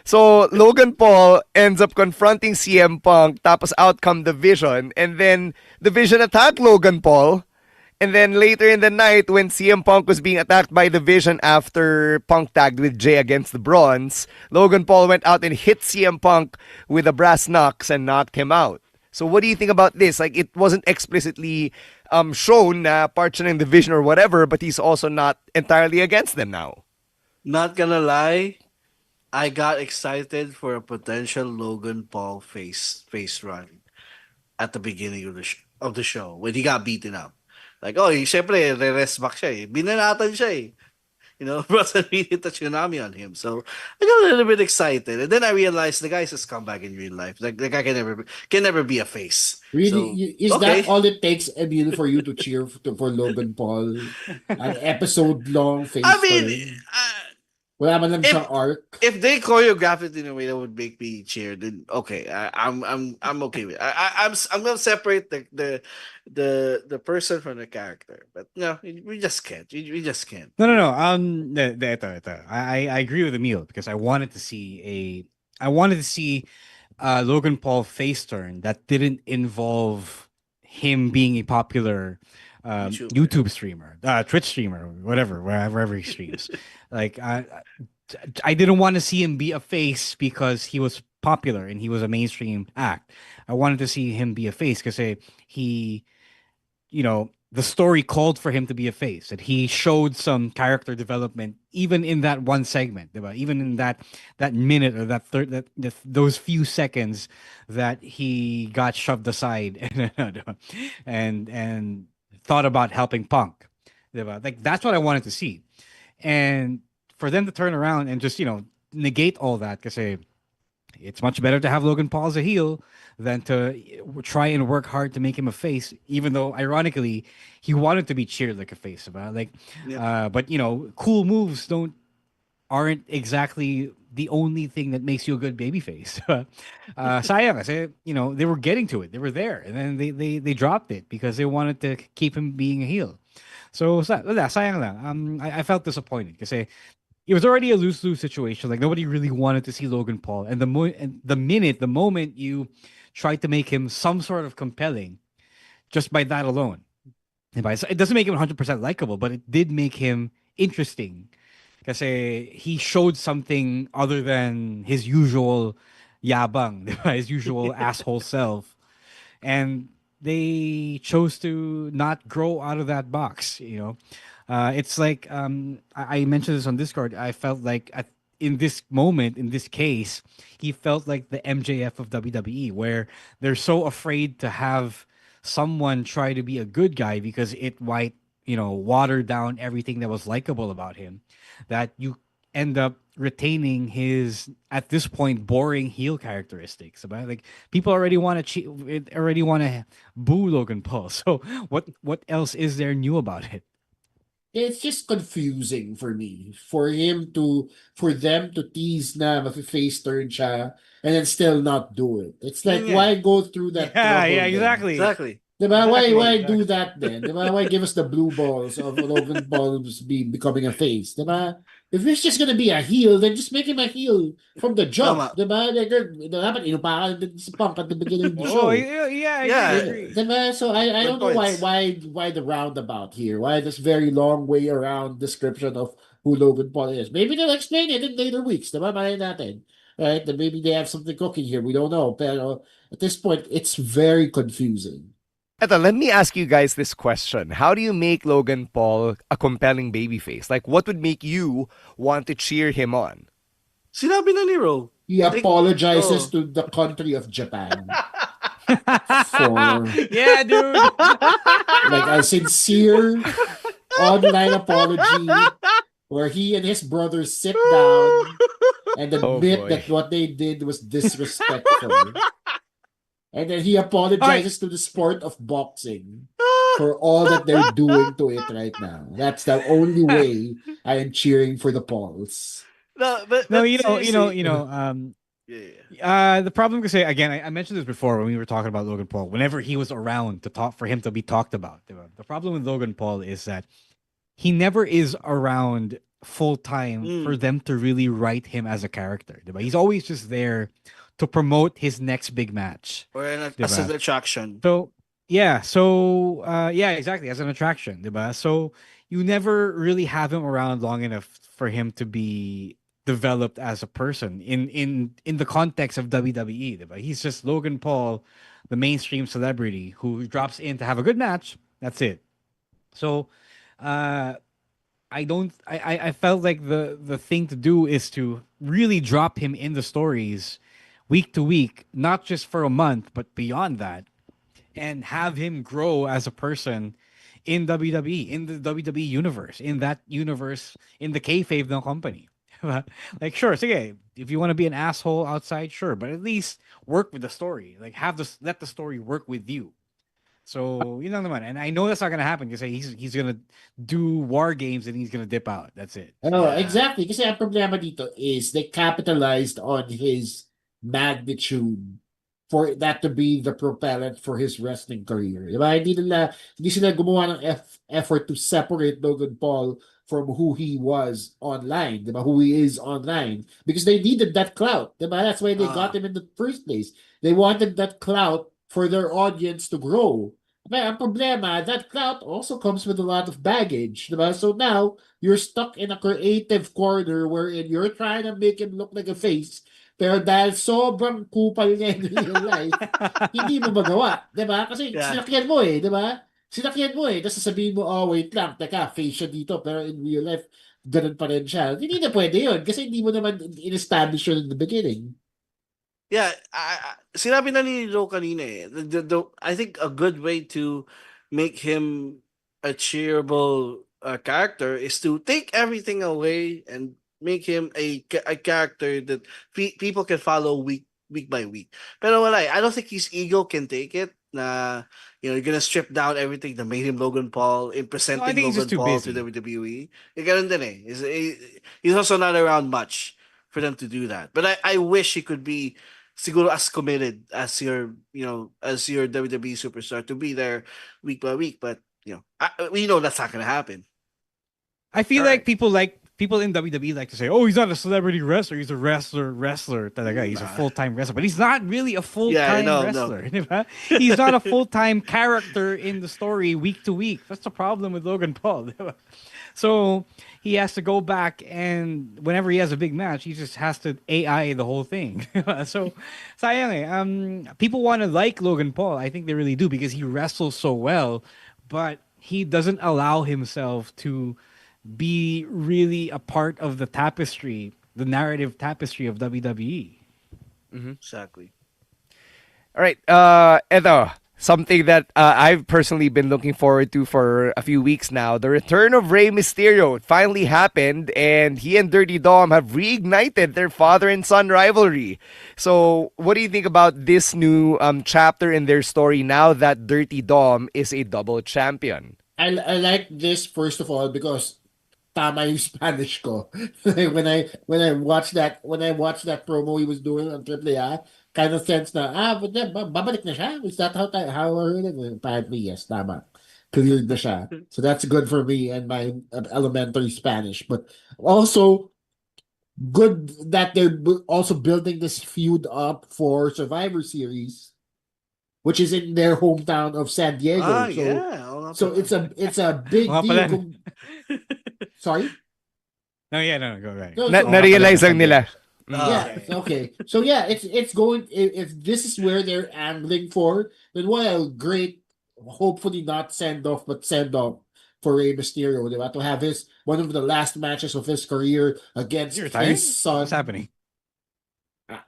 So Logan Paul ends up confronting CM Punk, tapos out come the Vision, and then the Vision attacked Logan Paul. And then later in the night, when CM Punk was being attacked by the Vision after Punk tagged with Jay against the Bronze, Logan Paul went out and hit CM Punk with a brass knucks and knocked him out. So what do you think about this? Like, it wasn't explicitly shown na part siya ng the Vision or whatever, but he's also not entirely against them now. Not gonna lie, I got excited for a potential Logan Paul face run at the beginning of the show when he got beaten up. Like, syempre, re-rest back siya eh. Binanatan siya eh. You know, brought a tsunami on him. So I got a little bit excited. And then I realized the guy's just come back in real life. Like, the guy can never be a face. Really? So, is that all it takes, Emil, for you to cheer for Logan Paul? An episode-long face turn? Wala man lang siyang arc. If they choreograph it in a way that would make me cheer, then okay, I'm okay with it. I'm gonna separate the person from the character, but no, we just can't. We just can't. No. Ito. I agree with Emil because I wanted to see Logan Paul face turn that didn't involve him being a popular YouTube streamer, Twitch streamer, whatever, wherever he streams. Like, I didn't want to see him be a face because he was popular and he was a mainstream act. I wanted to see him be a face because he the story called for him to be a face. That he showed some character development even in that one segment, diba? Even in that minute or those few seconds that he got shoved aside and thought about helping Punk. Diba? Like that's what I wanted to see. And for them to turn around and just, negate all that, because it's much better to have Logan Paul as a heel than to try and work hard to make him a face, even though ironically he wanted to be cheered like a face about but cool moves aren't exactly the only thing that makes you a good babyface. Sayang kasi, they were getting to it. They were there. And then they dropped it because they wanted to keep him being a heel. So, sayang lang. I felt disappointed because it was already a lose-lose situation. Like nobody really wanted to see Logan Paul, and the moment you tried to make him some sort of compelling, just by that alone, it doesn't make him 100% likable, but it did make him interesting. Because he showed something other than his usual yabang, his usual asshole self, and they chose to not grow out of that box. It's like I mentioned this on Discord. I felt like in this moment, in this case, he felt like the MJF of WWE, where they're so afraid to have someone try to be a good guy because it might, water down everything that was likable about him, that you end up retaining his at this point boring heel characteristics. About like people already want to boo Logan Paul. So what else is there new about it? It's just confusing for me. For them to tease na mafe-face turn siya and then still not do it. It's like, why go through that trouble? Yeah, then? exactly. Diba? Exactly, Why exactly. do that then? Diba? Why give us the blue balls of Logan Paul becoming a face? Diba? If he's just gonna be a heel, then just make him a heel from the jump. Tama. Diba? Like, dapat inupakan din si Punk at the beginning of the show. Oh, yeah, I agree. Diba? So I don't know why the roundabout here. Why this very long way around description of who Logan Paul is. Maybe they'll explain it in later weeks. Diba? Malay natin. Right? Then maybe they have something cooking here. We don't know. Pero at this point, it's very confusing. Eto, let me ask you guys this question. How do you make Logan Paul a compelling babyface? Like, what would make you want to cheer him on? Sinabi na ni Ro. He apologizes to the country of Japan for yeah, dude. like a sincere online apology where he and his brother sit down and admit that what they did was disrespectful. And then he apologizes to the sport of boxing for all that they're doing to it right now. That's the only way I am cheering for the Pauls. The problem is, again, I mentioned this before when we were talking about Logan Paul. Whenever he was around to talk for him to be talked about, the problem with Logan Paul is that he never is around full time for them to really write him as a character. He's always just there to promote his next big match. Or as an attraction. So, exactly, as an attraction. Diba? So, you never really have him around long enough for him to be developed as a person in the context of WWE. Diba? He's just Logan Paul, the mainstream celebrity who drops in to have a good match. That's it. So, I felt like the thing to do is to really drop him in the stories week to week, not just for a month, but beyond that, and have him grow as a person in WWE, in the WWE universe, in that universe, in the kayfabe ng company. Like, sure, sige, if you want to be an asshole outside, sure, but at least work with the story. Like, let the story work with you. So, yun lang naman. And I know that's not gonna happen because he's gonna do war games and he's gonna dip out. That's it. Exactly. Kasi ang problema dito is they capitalized on his magnitude for that to be the propellant for his wrestling career. Diba? Hindi sila gumawa ng effort to separate Logan Paul from who he was online, diba? Who he is online. Because they needed that clout. Diba? That's why they got him in the first place. They wanted that clout for their audience to grow. But ang problema, that clout also comes with a lot of baggage. Diba? So now, you're stuck in a creative corner wherein you're trying to make him look like a face. Pero dahil sobrang kupal niya in real life, hindi mo magawa. Diba? Kasi sinakyan mo diba? Sinakyan mo eh. Tapos sasabihin mo, oh, wait lang, teka, face siya dito. Pero in real life, ganun pa rin siya. Hindi na pwede yun. Kasi hindi mo naman in-establish yun in the beginning. Yeah, sinabi na ni Lo kanina eh. I think a good way to make him a cheerable character is to take everything away and make him a character that people can follow week by week. Pero wala I don't think his ego can take it. Na you're gonna strip down everything that made him Logan Paul in No, I presenting think he's just Logan too Paul to busy. WWE. Ganun din eh. He's also not around much for them to do that. But I wish he could be siguro as committed as your WWE superstar to be there week by week. But we know that's not gonna happen. I feel like people in WWE like to say, "Oh, he's not a celebrity wrestler. He's a wrestler. Talaga. He's a full-time wrestler." But he's not really a full-time wrestler. No. He's not a full-time character in the story week to week. That's the problem with Logan Paul. So he has to go back, and whenever he has a big match, he just has to AI the whole thing. So, sayang eh. People want to like Logan Paul. I think they really do because he wrestles so well, but he doesn't allow himself to be really a part of the tapestry, the narrative tapestry of WWE. Exactly. All right. Edo, something that I've personally been looking forward to for a few weeks now. The return of Rey Mysterio. It finally happened, and he and Dirty Dom have reignited their father and son rivalry. So, what do you think about this new chapter in their story now that Dirty Dom is a double champion? I like this first of all because tama yung Spanish ko. when I watched that promo he was doing on AAA, kind of sense na but then babalik na siya. Is that how I heard it? Apparently yes, tama. Cleared na siya. So that's good for me and my elementary Spanish. But also good that they're also building this feud up for Survivor Series, which is in their hometown of San Diego. So it's a big deal. Sorry? No, go right. Na-realize lang nila. Yeah, okay. So yeah, it's going, if this is where they're angling for, then what a great, hopefully not send off, but send off for Rey Mysterio, diba? To have one of the last matches of his career against his son. What's happening?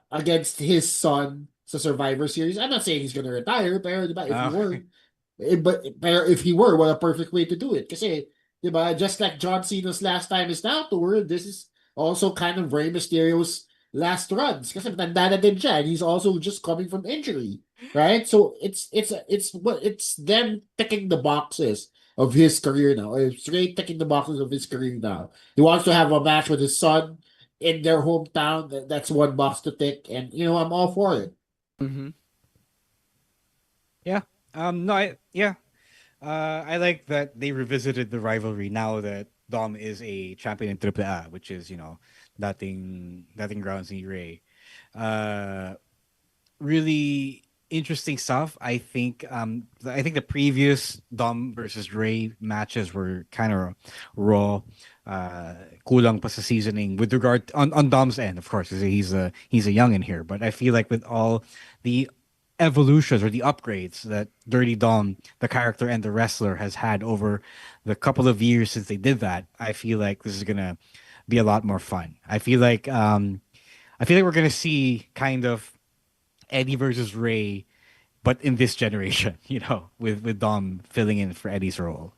Against his son sa Survivor Series. I'm not saying he's gonna retire, pero diba, if he were, what a perfect way to do it. Kasi, diba, just like John Cena's last time is now tour, this is also kind of Rey Mysterio's last runs. Kasi matanda na din siya, and he's also just coming from injury, right? So it's them ticking the boxes of his career now. It's Rey ticking the boxes of his career now. He wants to have a match with his son in their hometown. That's one box to tick, and I'm all for it. Yeah. I like that they revisited the rivalry now that Dom is a champion in AAA, which is, nothing grounds ni Rey. Really interesting stuff. I think the previous Dom versus Rey matches were kind of raw. Kulang pa sa seasoning with regard on Dom's end, of course, he's a youngin here, but I feel like with all the evolutions or the upgrades that Dirty Dom, the character and the wrestler, has had over the couple of years since they did that, I feel like this is gonna be a lot more fun. I feel like we're gonna see kind of Eddie versus Rey, but in this generation, with Dom filling in for Eddie's role.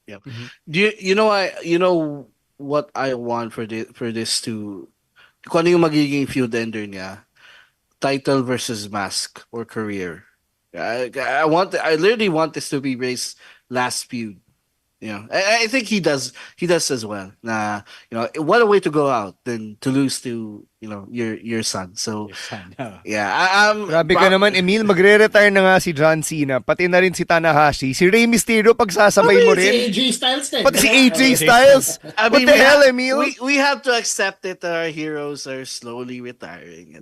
Yeah. You know what I want for this to, kung ano yung magiging feud ender niya, title versus mask or career. I literally want this to be Rey's last feud. I think he does as well. What a way to go out than to lose to your son. So yeah, grabe ka naman, Emil. Magre-retire na nga si John Cena, pati na rin si Tanahashi. Si Rey Mysterio pagsasabay mo rin. Si AJ Styles din. Pati si AJ Styles. What the hell, Emil? We have to accept it that our heroes are slowly retiring.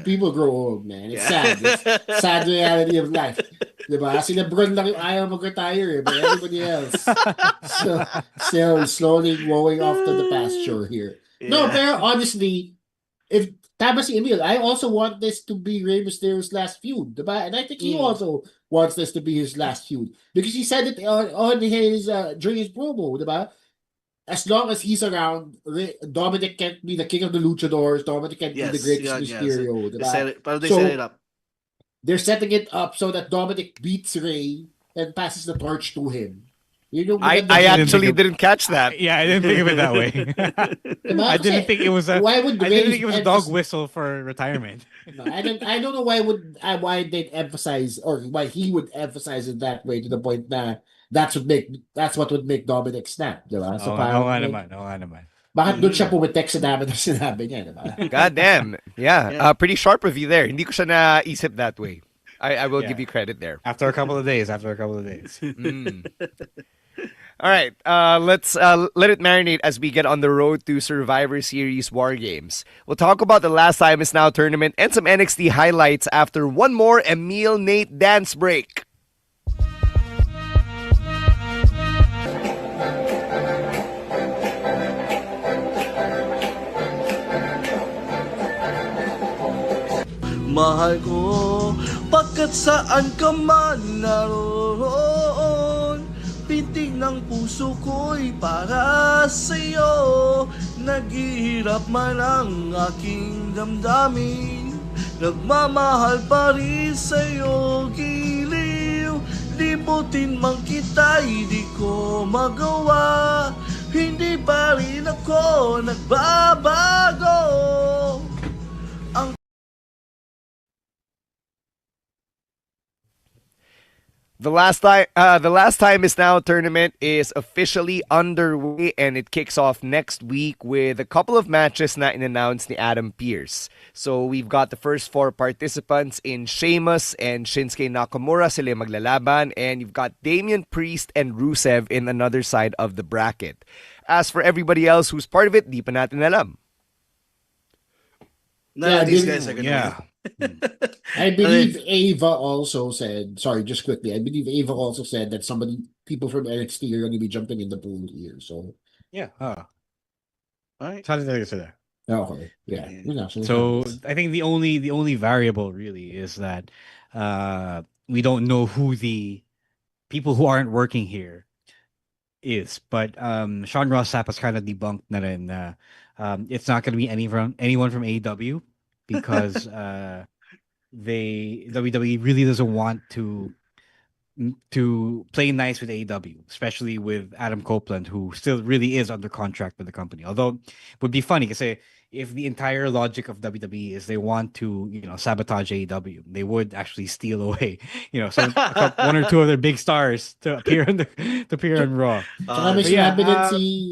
People grow old, man. It's sad. It's sad reality of life. Diba? Si LeBron lang yung ayaw mag-retire, but everybody else still slowly going off to the pasture here. Yeah. No, pero honestly, if tama si Emil, I also want this to be Rey Mysterio's last feud, diba? And I think he also wants this to be his last feud because he said it on his during his promo, diba? As long as he's around, Dominic can't be the king of the luchadors. Dominic can't be the greatest Mysterio, diba? They set it up. They're setting it up so that Dominic beats Rey and passes the torch to him. I actually didn't catch that. Yeah, I didn't think of it that way. I didn't think it was a. I didn't think it was a dog whistle for retirement. No, I don't know why they'd emphasize or why he would emphasize it that way to the point that that's what would make Dominic snap, diba? So naman. Bakit doon siya pumitek sa dami ng sinabi niya, diba? God damn. Yeah. Pretty sharp of you there. Hindi ko siya naisip that way. I will give you credit there. After a couple of days. All right, let's let it marinate as we get on the road to Survivor Series War Games. We'll talk about the Last Time Is Now tournament and some NXT highlights after one more Emil Nate dance break. Mahal ko, pagkat saan ka man naroon, pitig ng puso ko'y para sa'yo. Naghihirap man ang aking damdamin, nagmamahal pa rin sa'yo, giliw. Libutin man kita'y di ko magawa, hindi pa rin ako nagbabago. The Last Time Is Now tournament is officially underway and it kicks off next week with a couple of matches na in-announce ni Adam Pearce. So we've got the first 4 participants in Sheamus and Shinsuke Nakamura, sila maglalaban, and you've got Damian Priest and Rusev in another side of the bracket. As for everybody else who's part of it, di pa natin alam. None of these guys are gonna win. I believe Ava also said, sorry, just quickly, I believe Ava also said that people from NXT are going to be jumping in the pool here. So, yeah. All right. Okay. Yeah. So I think the only variable really is that we don't know who the people who aren't working here is. But Sean Ross Sapp has kind of debunked na rin na it's not going to be anyone from AEW because WWE really doesn't want to play nice with AEW, especially with Adam Copeland, who still really is under contract with the company. Although it would be funny because if the entire logic of WWE is they want to, sabotage AEW, they would actually steal away, one or two of their big stars to appear on Raw.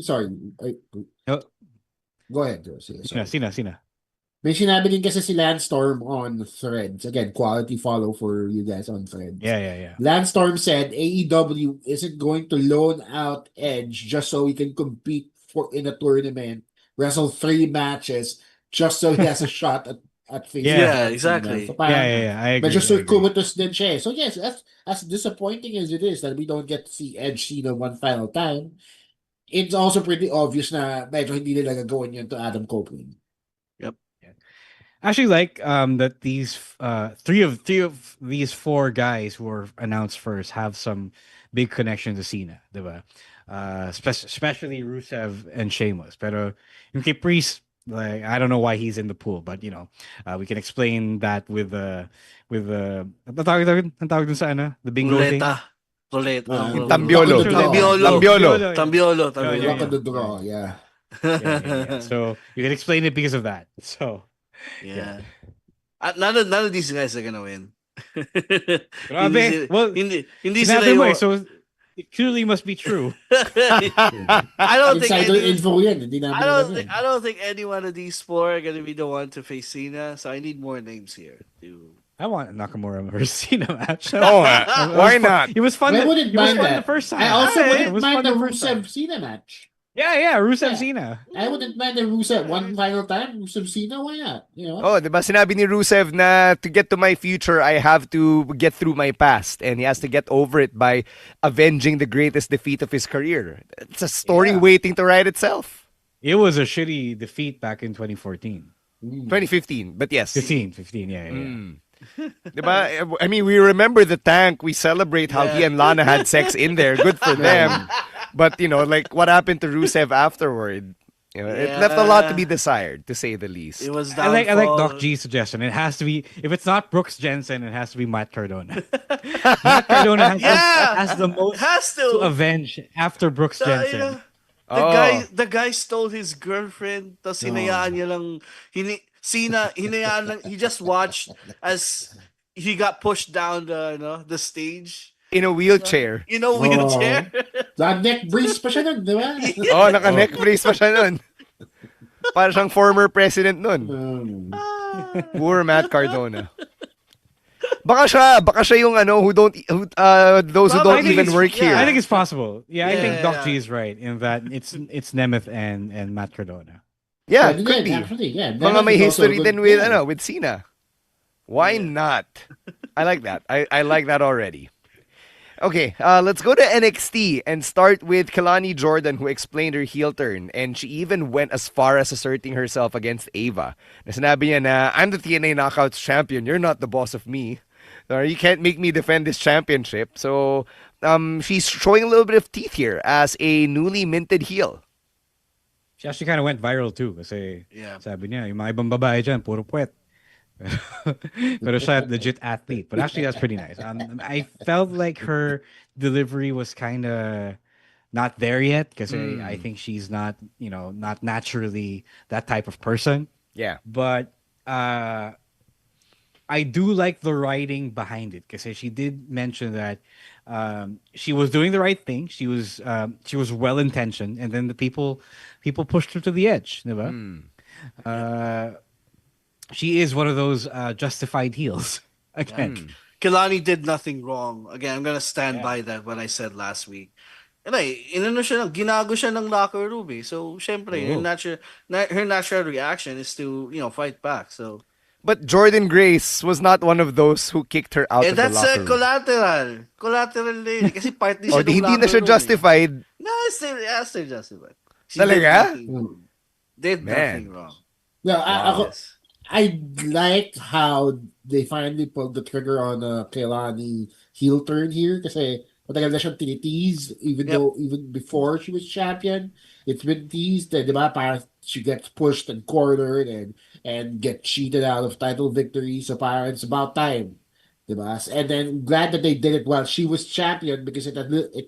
Sorry. Go ahead, Joe. Sina. May sinabi din kasi si Lance Storm on Threads. Again, quality follow for you guys on Threads. Yeah. Lance Storm said AEW isn't going to loan out Edge just so he can compete in a tournament, wrestle 3 matches just so he has a shot at facing. Yeah, exactly. So I agree. Medyo circuitous din siya. So yes, as disappointing as it is that we don't get to see Edge Cena one final time, it's also pretty obvious na medyo hindi nila gagawin yun to Adam Copeland. Actually, like that these three of these 4 guys who were announced first have some big connection to Cena, diba? Especially Rusev and Sheamus. Pero yung kay Priest, like I don't know why he's in the pool, but we can explain that with the tawag dun sa the bingo thing. Tambiolo. Yeah. So you can explain it because of that. So. Yeah. None of these guys are gonna win. Hindi sila yung... So it clearly must be true. I don't think I don't think any one of these 4 are gonna be the one to face Cena. So I need more names here. I want Nakamura versus Cena match. Why not? It was fun. I wouldn't mind that. The first time. I also wouldn't mind the Rusev Cena match. Yeah, Rusev Cena. I wouldn't mind the Rusev one final time. Rusev Cena, why not? Diba sinabi ni Rusev na to get to my future, I have to get through my past, and he has to get over it by avenging the greatest defeat of his career. It's a story waiting to write itself. It was a shitty defeat back in 2014. 2015, but yes. 15, yeah. Diba? I mean, we remember the tank. We celebrate how he and Lana had sex in there. Good for them. But, like what happened to Rusev afterward? It left a lot to be desired, to say the least. It was I like Doc G's suggestion. It has to be, if it's not Brooks Jensen, it has to be Matt Cardona. Matt Cardona has the most to avenge after Brooks Jensen. The guy stole his girlfriend, tapos hinayaan niya lang, hinayaan lang, he just watched as he got pushed down the stage. In a wheelchair. Naka-neck brace pa siya nun, di ba? Naka-neck brace pa siya nun. Para siyang former president nun. Poor Matt Cardona. Baka siya yung those who don't even work here. I think it's possible. I think Doc G is right in that it's Nemeth and Matt Cardona. Yeah, could be. Actually, Mga may history din with Cena. Why not? I like that. I like that already. Okay, let's go to NXT and start with Kelani Jordan, who explained her heel turn, and she even went as far as asserting herself against Ava. Na sinabi niya na, I'm the TNA Knockouts champion, you're not the boss of me. You can't make me defend this championship. So, she's showing a little bit of teeth here as a newly minted heel. She actually kind of went viral too. Kasi sabi niya, yung mga ibang babae dyan, puro puwet. Pero siya legit athlete. But actually, that's pretty nice. I felt like her delivery was kind of not there yet because I think she's not, not naturally that type of person. Yeah. But I do like the writing behind it because she did mention that she was doing the right thing. She was well intentioned, and then the people pushed her to the edge. Diba? She is one of those justified heels. Again, Kelani did nothing wrong. Again, I'm gonna stand by that what I said last week. And ginago siya ng locker room eh. So, syempre, her natural reaction is to, fight back. So, but Jordan Grace was not one of those who kicked her out of the locker room. That's collateral. Collateral din. Kasi part din siya ng hindi na siya justified. No, still justified. Talaga? Did nothing wrong. Yeah, I like how they finally pulled the trigger on Kelani heel turn here kasi matagal na siyang tinitease even before she was champion. It's been teased that parang she gets pushed and cornered and get cheated out of title victories. So parang it's about time. Diba? And then glad that they did it while she was champion because it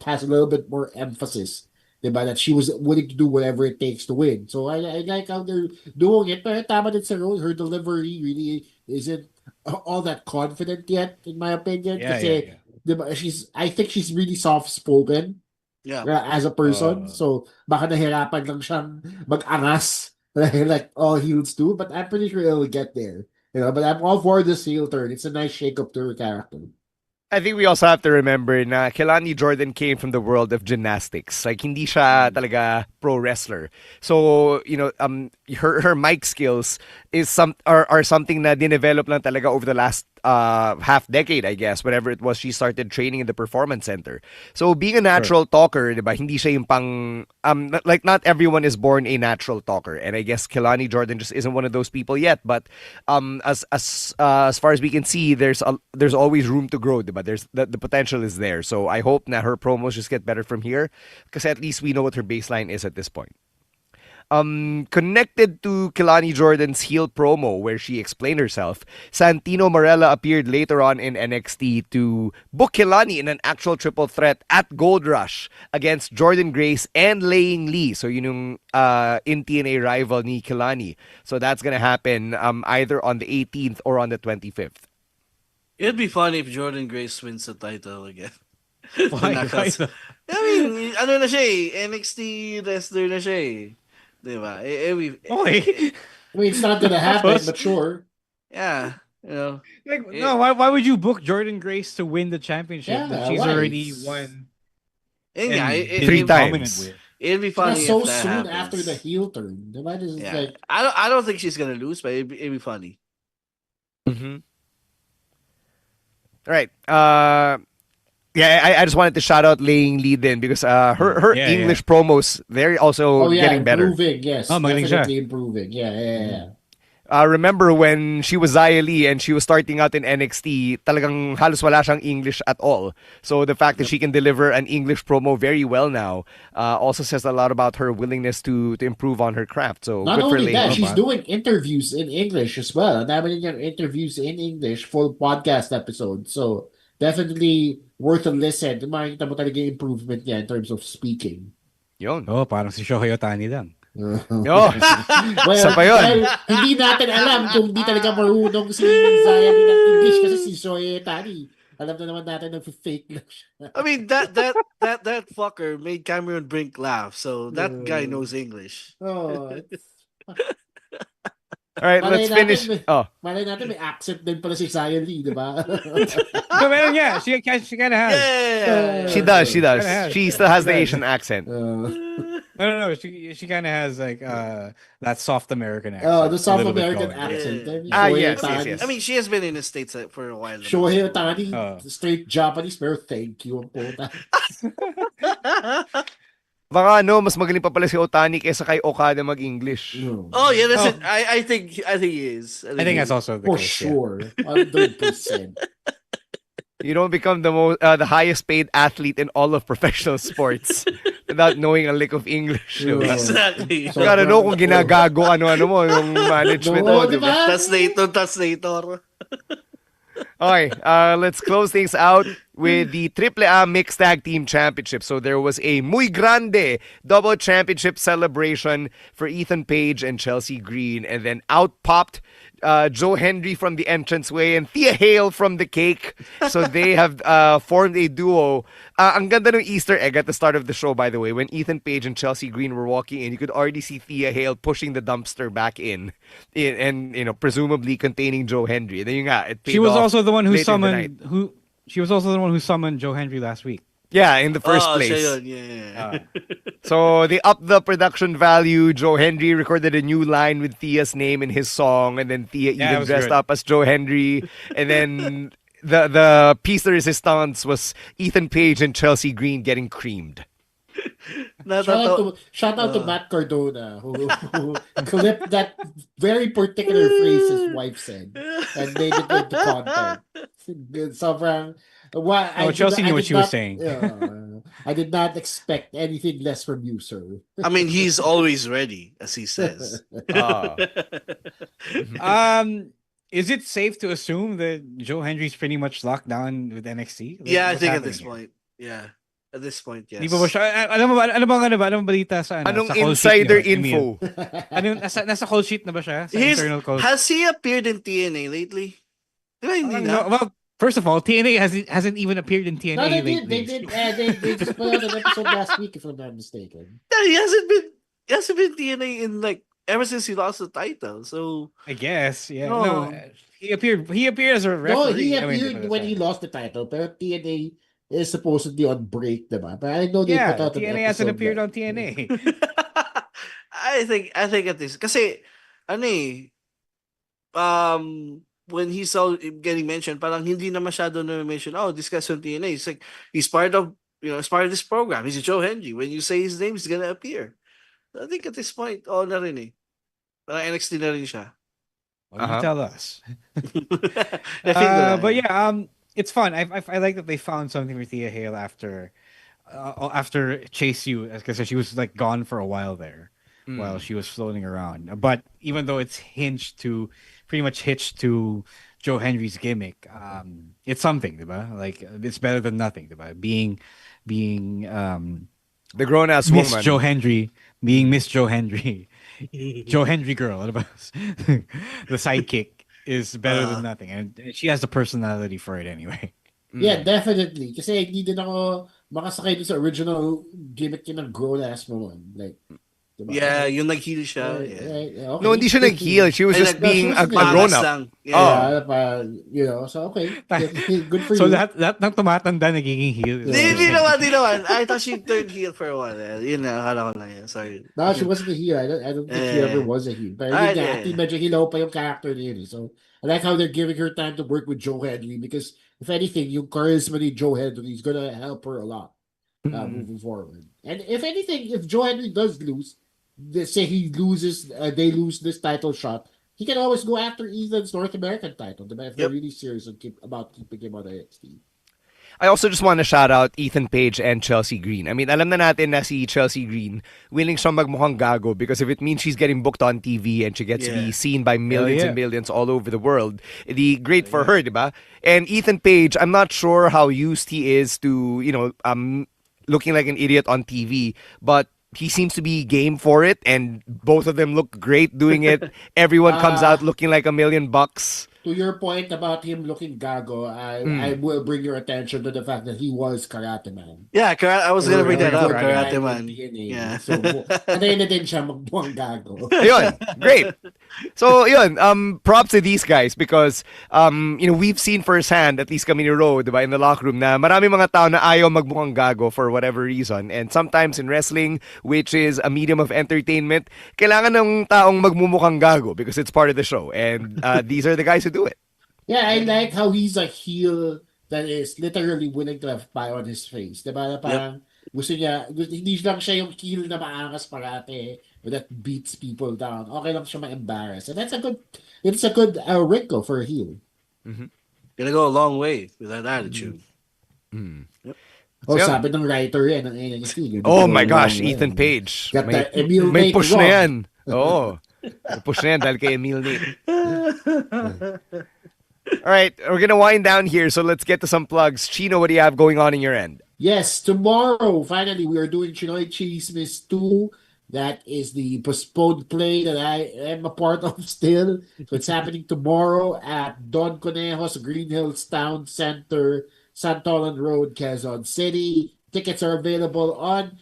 has a little bit more emphasis. Diba? That she was willing to do whatever it takes to win. So I like how they're doing it. Pero tama din sa role. Her delivery really isn't all that confident yet, in my opinion. Kasi, diba, I think she's really soft-spoken as a person. So baka nahirapan lang siyang mag-angas like all heels do. But I'm pretty sure it'll get there. But I'm all for this heel turn. It's a nice shake-up to her character. I think we also have to remember na Kelani Jordan came from the world of gymnastics. Like, hindi siya talaga pro wrestler. So, her mic skills are something na dinevelop lang talaga over the last half decade, I guess, whenever it was she started training in the performance center. So being a natural talker, diba, hindi siya yung pang like not everyone is born a natural talker, and I guess Kelani Jordan just isn't one of those people yet. But as far as we can see, there's always room to grow, diba? There's the potential is there. So I hope that her promos just get better from here, because at least we know what her baseline is at this point. Connected to Kelani Jordan's heel promo where she explained herself, Santino Marella appeared later on in NXT to book Kelani in an actual triple threat at Gold Rush against Jordan Grace and Laying Lee. So yun yung in TNA rival ni Kelani. So that's gonna happen either on the 18th or on the 25th. It'd be funny if Jordan Grace wins the title again. Why? I mean, ano na siya eh, NXT wrestler na siya eh. Diba? I mean, it's not gonna happen, but sure. Yeah, why would you book Jordan Grace to win the championship that she's already won? Three times. It'd be funny so if that soon happens. after the heel turn. Like, I don't think she's gonna lose, but it'd be funny. Mm-hmm. All right. I just wanted to shout out Laying Lee then, because her English promos, they're also getting better. Improving, yes. Oh, definitely improving. Yeah. Remember when she was Xia Li and she was starting out in NXT, talagang halos wala siyang English at all. So the fact that she can deliver an English promo very well now also says a lot about her willingness to improve on her craft. So not good for only that, Lane. she's doing interviews in English as well. Ang dami niyang interviews in English, full podcast episode. So definitely worth a listen. Makikita mo talaga yung improvement niya in terms of speaking. Yun. Oh, parang si Shohei Ohtani lang. Yo. Well, Sa pa yun. hindi natin alam kung hindi talaga marunong si Zion ng English kasi si Shohei Ohtani. Alam na naman natin na fake lang siya. I mean that fucker made Cameron Brink laugh, so that guy knows English. Oh. All right, let's finish. Malay natin may accent din pala si Zion Lee, di ba? No, meron yeah. She kind of has. Yeah. She does. She still has the Asian accent. No. She kind of has like that soft American accent. Oh, the soft American accent. Yes. I mean, she has been in the States for a while. Shohei Ohtani, straight Japanese, pero thank you ang puta. Baka mas magaling pa pala si Ohtani kaysa kay Okada mag-English. Oh yeah, that's it. I think he is. I think that's also the for case. Sure, 100%. You don't become the highest paid athlete in all of professional sports without knowing a lick of English. Exactly. So, gotta know kung ginagago ano mo yung management mo, diba? Translator. Okay, let's close things out with the AAA Mixed Tag Team Championship. So there was a muy grande double championship celebration for Ethan Page and Chelsea Green, and then out popped Joe Hendry from the entranceway and Thea Hale from the cake. So they have formed a duo. Ang ganda ng Easter egg at the start of the show, by the way, when Ethan Page and Chelsea Green were walking in, you could already see Thea Hale pushing the dumpster back in and presumably containing Joe Hendry. Then yun nga, she was also the one who summoned She was also the one who summoned Joe Hendry last week. Yeah, in the first place. Yeah. So they upped the production value. Joe Hendry recorded a new line with Thea's name in his song, and then Thea even dressed up as Joe Hendry. And then the piece de resistance was Ethan Page and Chelsea Green getting creamed. Shout out to Matt Cardona who clipped that very particular phrase his wife said and made it into content. Sobrang Chelsea knew what she was saying. I did not expect anything less from you, sir. I mean, he's always ready, as he says. Is it safe to assume that Joe Hendry's pretty much locked down with NXT? Like, yeah, I think at this point. Yeah. At this point, yes. Di ba siya? Alam mo balita sa Anong insider info? Nasa call sheet na ba siya? Sa internal call. Has he appeared in TNA lately? No, well, first of all, TNA hasn't even appeared in TNA lately. They just put out an episode last week, if I'm not mistaken. Yeah, he hasn't been TNA in like ever since he lost the title. So I guess, yeah. No, he appeared as a referee. No, he appeared when he lost the title, but TNA is supposedly on break, diba? But I know they put out an TNA hasn't appeared on TNA. I think at this kasi when he saw him getting mentioned, parang hindi na masyado na mention, discuss on TNA. It's like he's part of this program. He's Joe Hendry. When you say his name, he's gonna appear. I think at this point, na rin Parang NXT na rin siya. Well, you tell us. But yeah, it's fun. I like that they found something for Thea Hale after Chase U, because she was like gone for a while there while she was floating around. But even though it's pretty much hitched to Joe Hendry's gimmick, it's something, diba? Like it's better than nothing, diba? Being the grown ass Miss woman, Joe Hendry, being Miss Joe Hendry, Joe Hendry girl, the sidekick. Is better than nothing, and she has the personality for it anyway. Yeah, definitely. Kasi hindi din ako makasakay dun sa original gimmick niya ng grown-ass woman. Like, diba? Yeah, yung nag-heal siya. Okay. No, hindi siya nag-heal. She was just being a grown-up. So okay. Good for so you. So that nang tumatanda nagiging heel. Di naman. I thought she turned heel for a while. Yun na, akala ko lang yan. Sorry. No, she wasn't a heel. I don't think she ever was a heel. Pero yun nga, medyo hilaw pa yung character niya yun. So, I like how they're giving her time to work with Joe Hendry because, if anything, yung charisma ni Joe Hendry is gonna help her a lot moving forward. And if anything, if Joe Hendry does lose, they lose this title shot, he can always go after Ethan's North American title, if they're really serious about keeping him on NXT. I also just want to shout out Ethan Page and Chelsea Green. I mean, alam na natin na si Chelsea Green willing siyang magmukhang gago because if it means she's getting booked on TV and she gets to be seen by millions and millions all over the world, great for her, diba? And Ethan Page, I'm not sure how used he is to, looking like an idiot on TV, but he seems to be game for it, and both of them look great doing it. Everyone comes out looking like $1 million. To your point about him looking gago, I will bring your attention to the fact that he was Karate Man. Yeah, I was gonna bring that up. Karate Man. Yeah. So, patay na din siya magbuang gago. Yun, great. So, props to these guys because, we've seen firsthand, at least kami ni Ro, diba, in the locker room, na marami mga tao na ayaw magbuang gago for whatever reason. And sometimes in wrestling, which is a medium of entertainment, kailangan ng taong magmumukhang gago because it's part of the show. And these are the guys who do it. Yeah, I like how he's a heel that is literally willing to have pie on his face. Diba? Na parang gusto niya, hindi lang siya yung heel na maangas parate that beats people down. Okay lang siya ma-embarrass. And it's a good wrinkle for a heel. Mm-hmm. Gonna go a long way with that attitude. Mm-hmm. Yep. Sabi ng writer yan ng NXT. Oh my gosh, Ethan Page. Got the Emil may Nate push wrong. na yan. Oo. Push na yan dahil kay Emil Nate. All right, we're going to wind down here, so let's get to some plugs. Chino, what do you have going on in your end? Yes, tomorrow, finally, we are doing Chinoy Chismis 2. That is the postponed play that I am a part of still. So it's happening tomorrow at Don Conejos, Green Hills Town Center, Santolan Road, Quezon City. Tickets are available on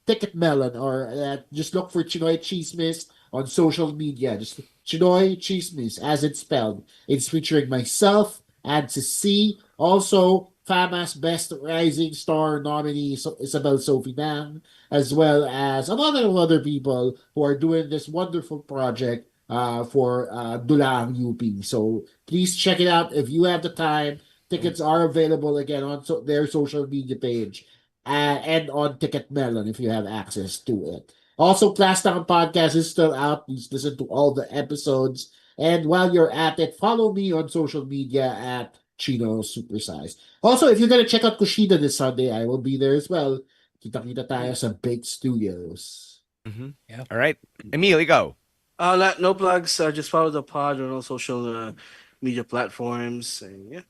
Ticket Melon, or just look for Chinoy Chismis on social media. Just Chinoy Chismis, as it's spelled. It's featuring myself, Adsis C, also FAMAS Best Rising Star nominee Isabel Sophie Nang, as well as a lot of other people who are doing this wonderful project for Dulang UP. So please check it out if you have the time. Tickets are available again on their social media page and on Ticket Melon if you have access to it. Also, Class Town Podcast is still out. Please listen to all the episodes. And while you're at it, follow me on social media at Chino Supersize. Also, if you're going to check out Kushida this Sunday, I will be there as well. Kita-kita tayo sa Big Studios. Mm-hmm. Yeah. All right. Emil, go. No plugs. Just follow the pod on all social media platforms. And, yeah.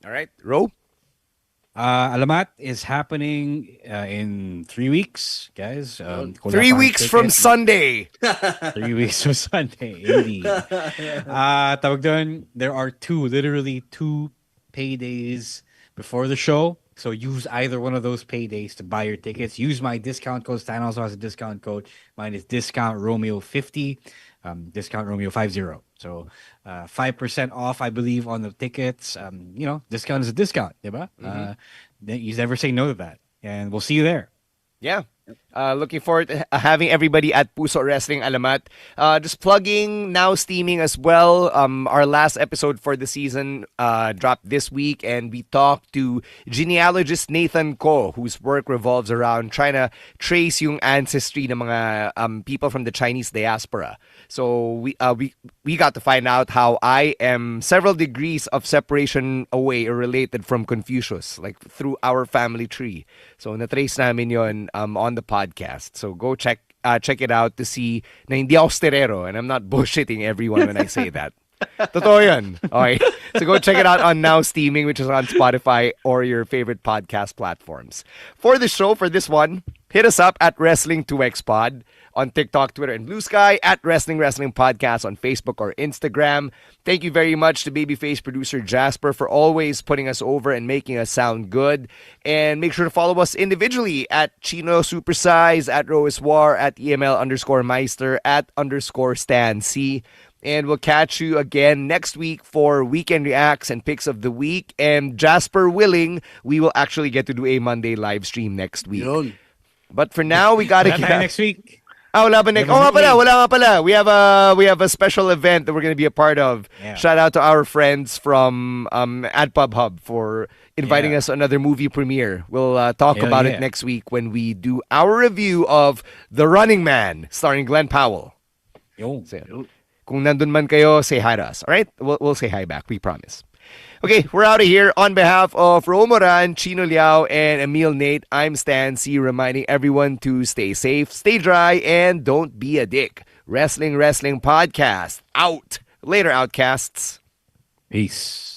All right. Ro? Alamat is happening in 3 weeks, guys. 3 weeks from Sunday. 3 weeks from Sunday, indeed. Tawag doon, there are literally two paydays before the show. So use either one of those paydays to buy your tickets. Use my discount code. Stan also has a discount code. Mine is discount Romeo50, discount Romeo50. So 5% off, I believe, on the tickets. Discount is a discount, diba? You never say no to that. And we'll see you there. Yeah. Looking forward to having everybody at Puso Wrestling Alamat. Just plugging, now steaming as well. Our last episode for the season dropped this week, and we talked to genealogist Nathan Ko, whose work revolves around trying to trace yung ancestry ng mga people from the Chinese diaspora. So we got to find out how I am several degrees of separation away or related from Confucius, like through our family tree. So natrace namin yon on the podcast. So go check it out to see na hindi ako sterero, and I'm not bullshitting everyone when I say that. Totoo yun. Okay. So go check it out on Now Steaming, which is on Spotify or your favorite podcast platforms. For the show, for this one, hit us up at Wrestling2XPod on TikTok, Twitter, and Blue Sky, at Wrestling Podcast on Facebook or Instagram. Thank you very much to Babyface producer Jasper for always putting us over and making us sound good. And make sure to follow us individually at Chino Supersize, at Roiswar, at EML_Meister, at _Stan C. And we'll catch you again next week for Weekend Reacts and Picks of the Week. And Jasper willing, we will actually get to do a Monday live stream next week. But for now, we gotta get next week. Wala ba next? Wala nga pala. We have a special event that we're gonna be a part of. Yeah. Shout out to our friends from AdPub Hub for inviting us to another movie premiere. We'll talk about it next week when we do our review of The Running Man, starring Glenn Powell. Kung nandun man kayo, say hi to us. All right? We'll say hi back. We promise. Okay, we're out of here. On behalf of Romoran, Chino Liao, and Emil Nate, I'm Stan C, reminding everyone to stay safe, stay dry, and don't be a dick. Wrestling Podcast. Out. Later, Outcasts. Peace.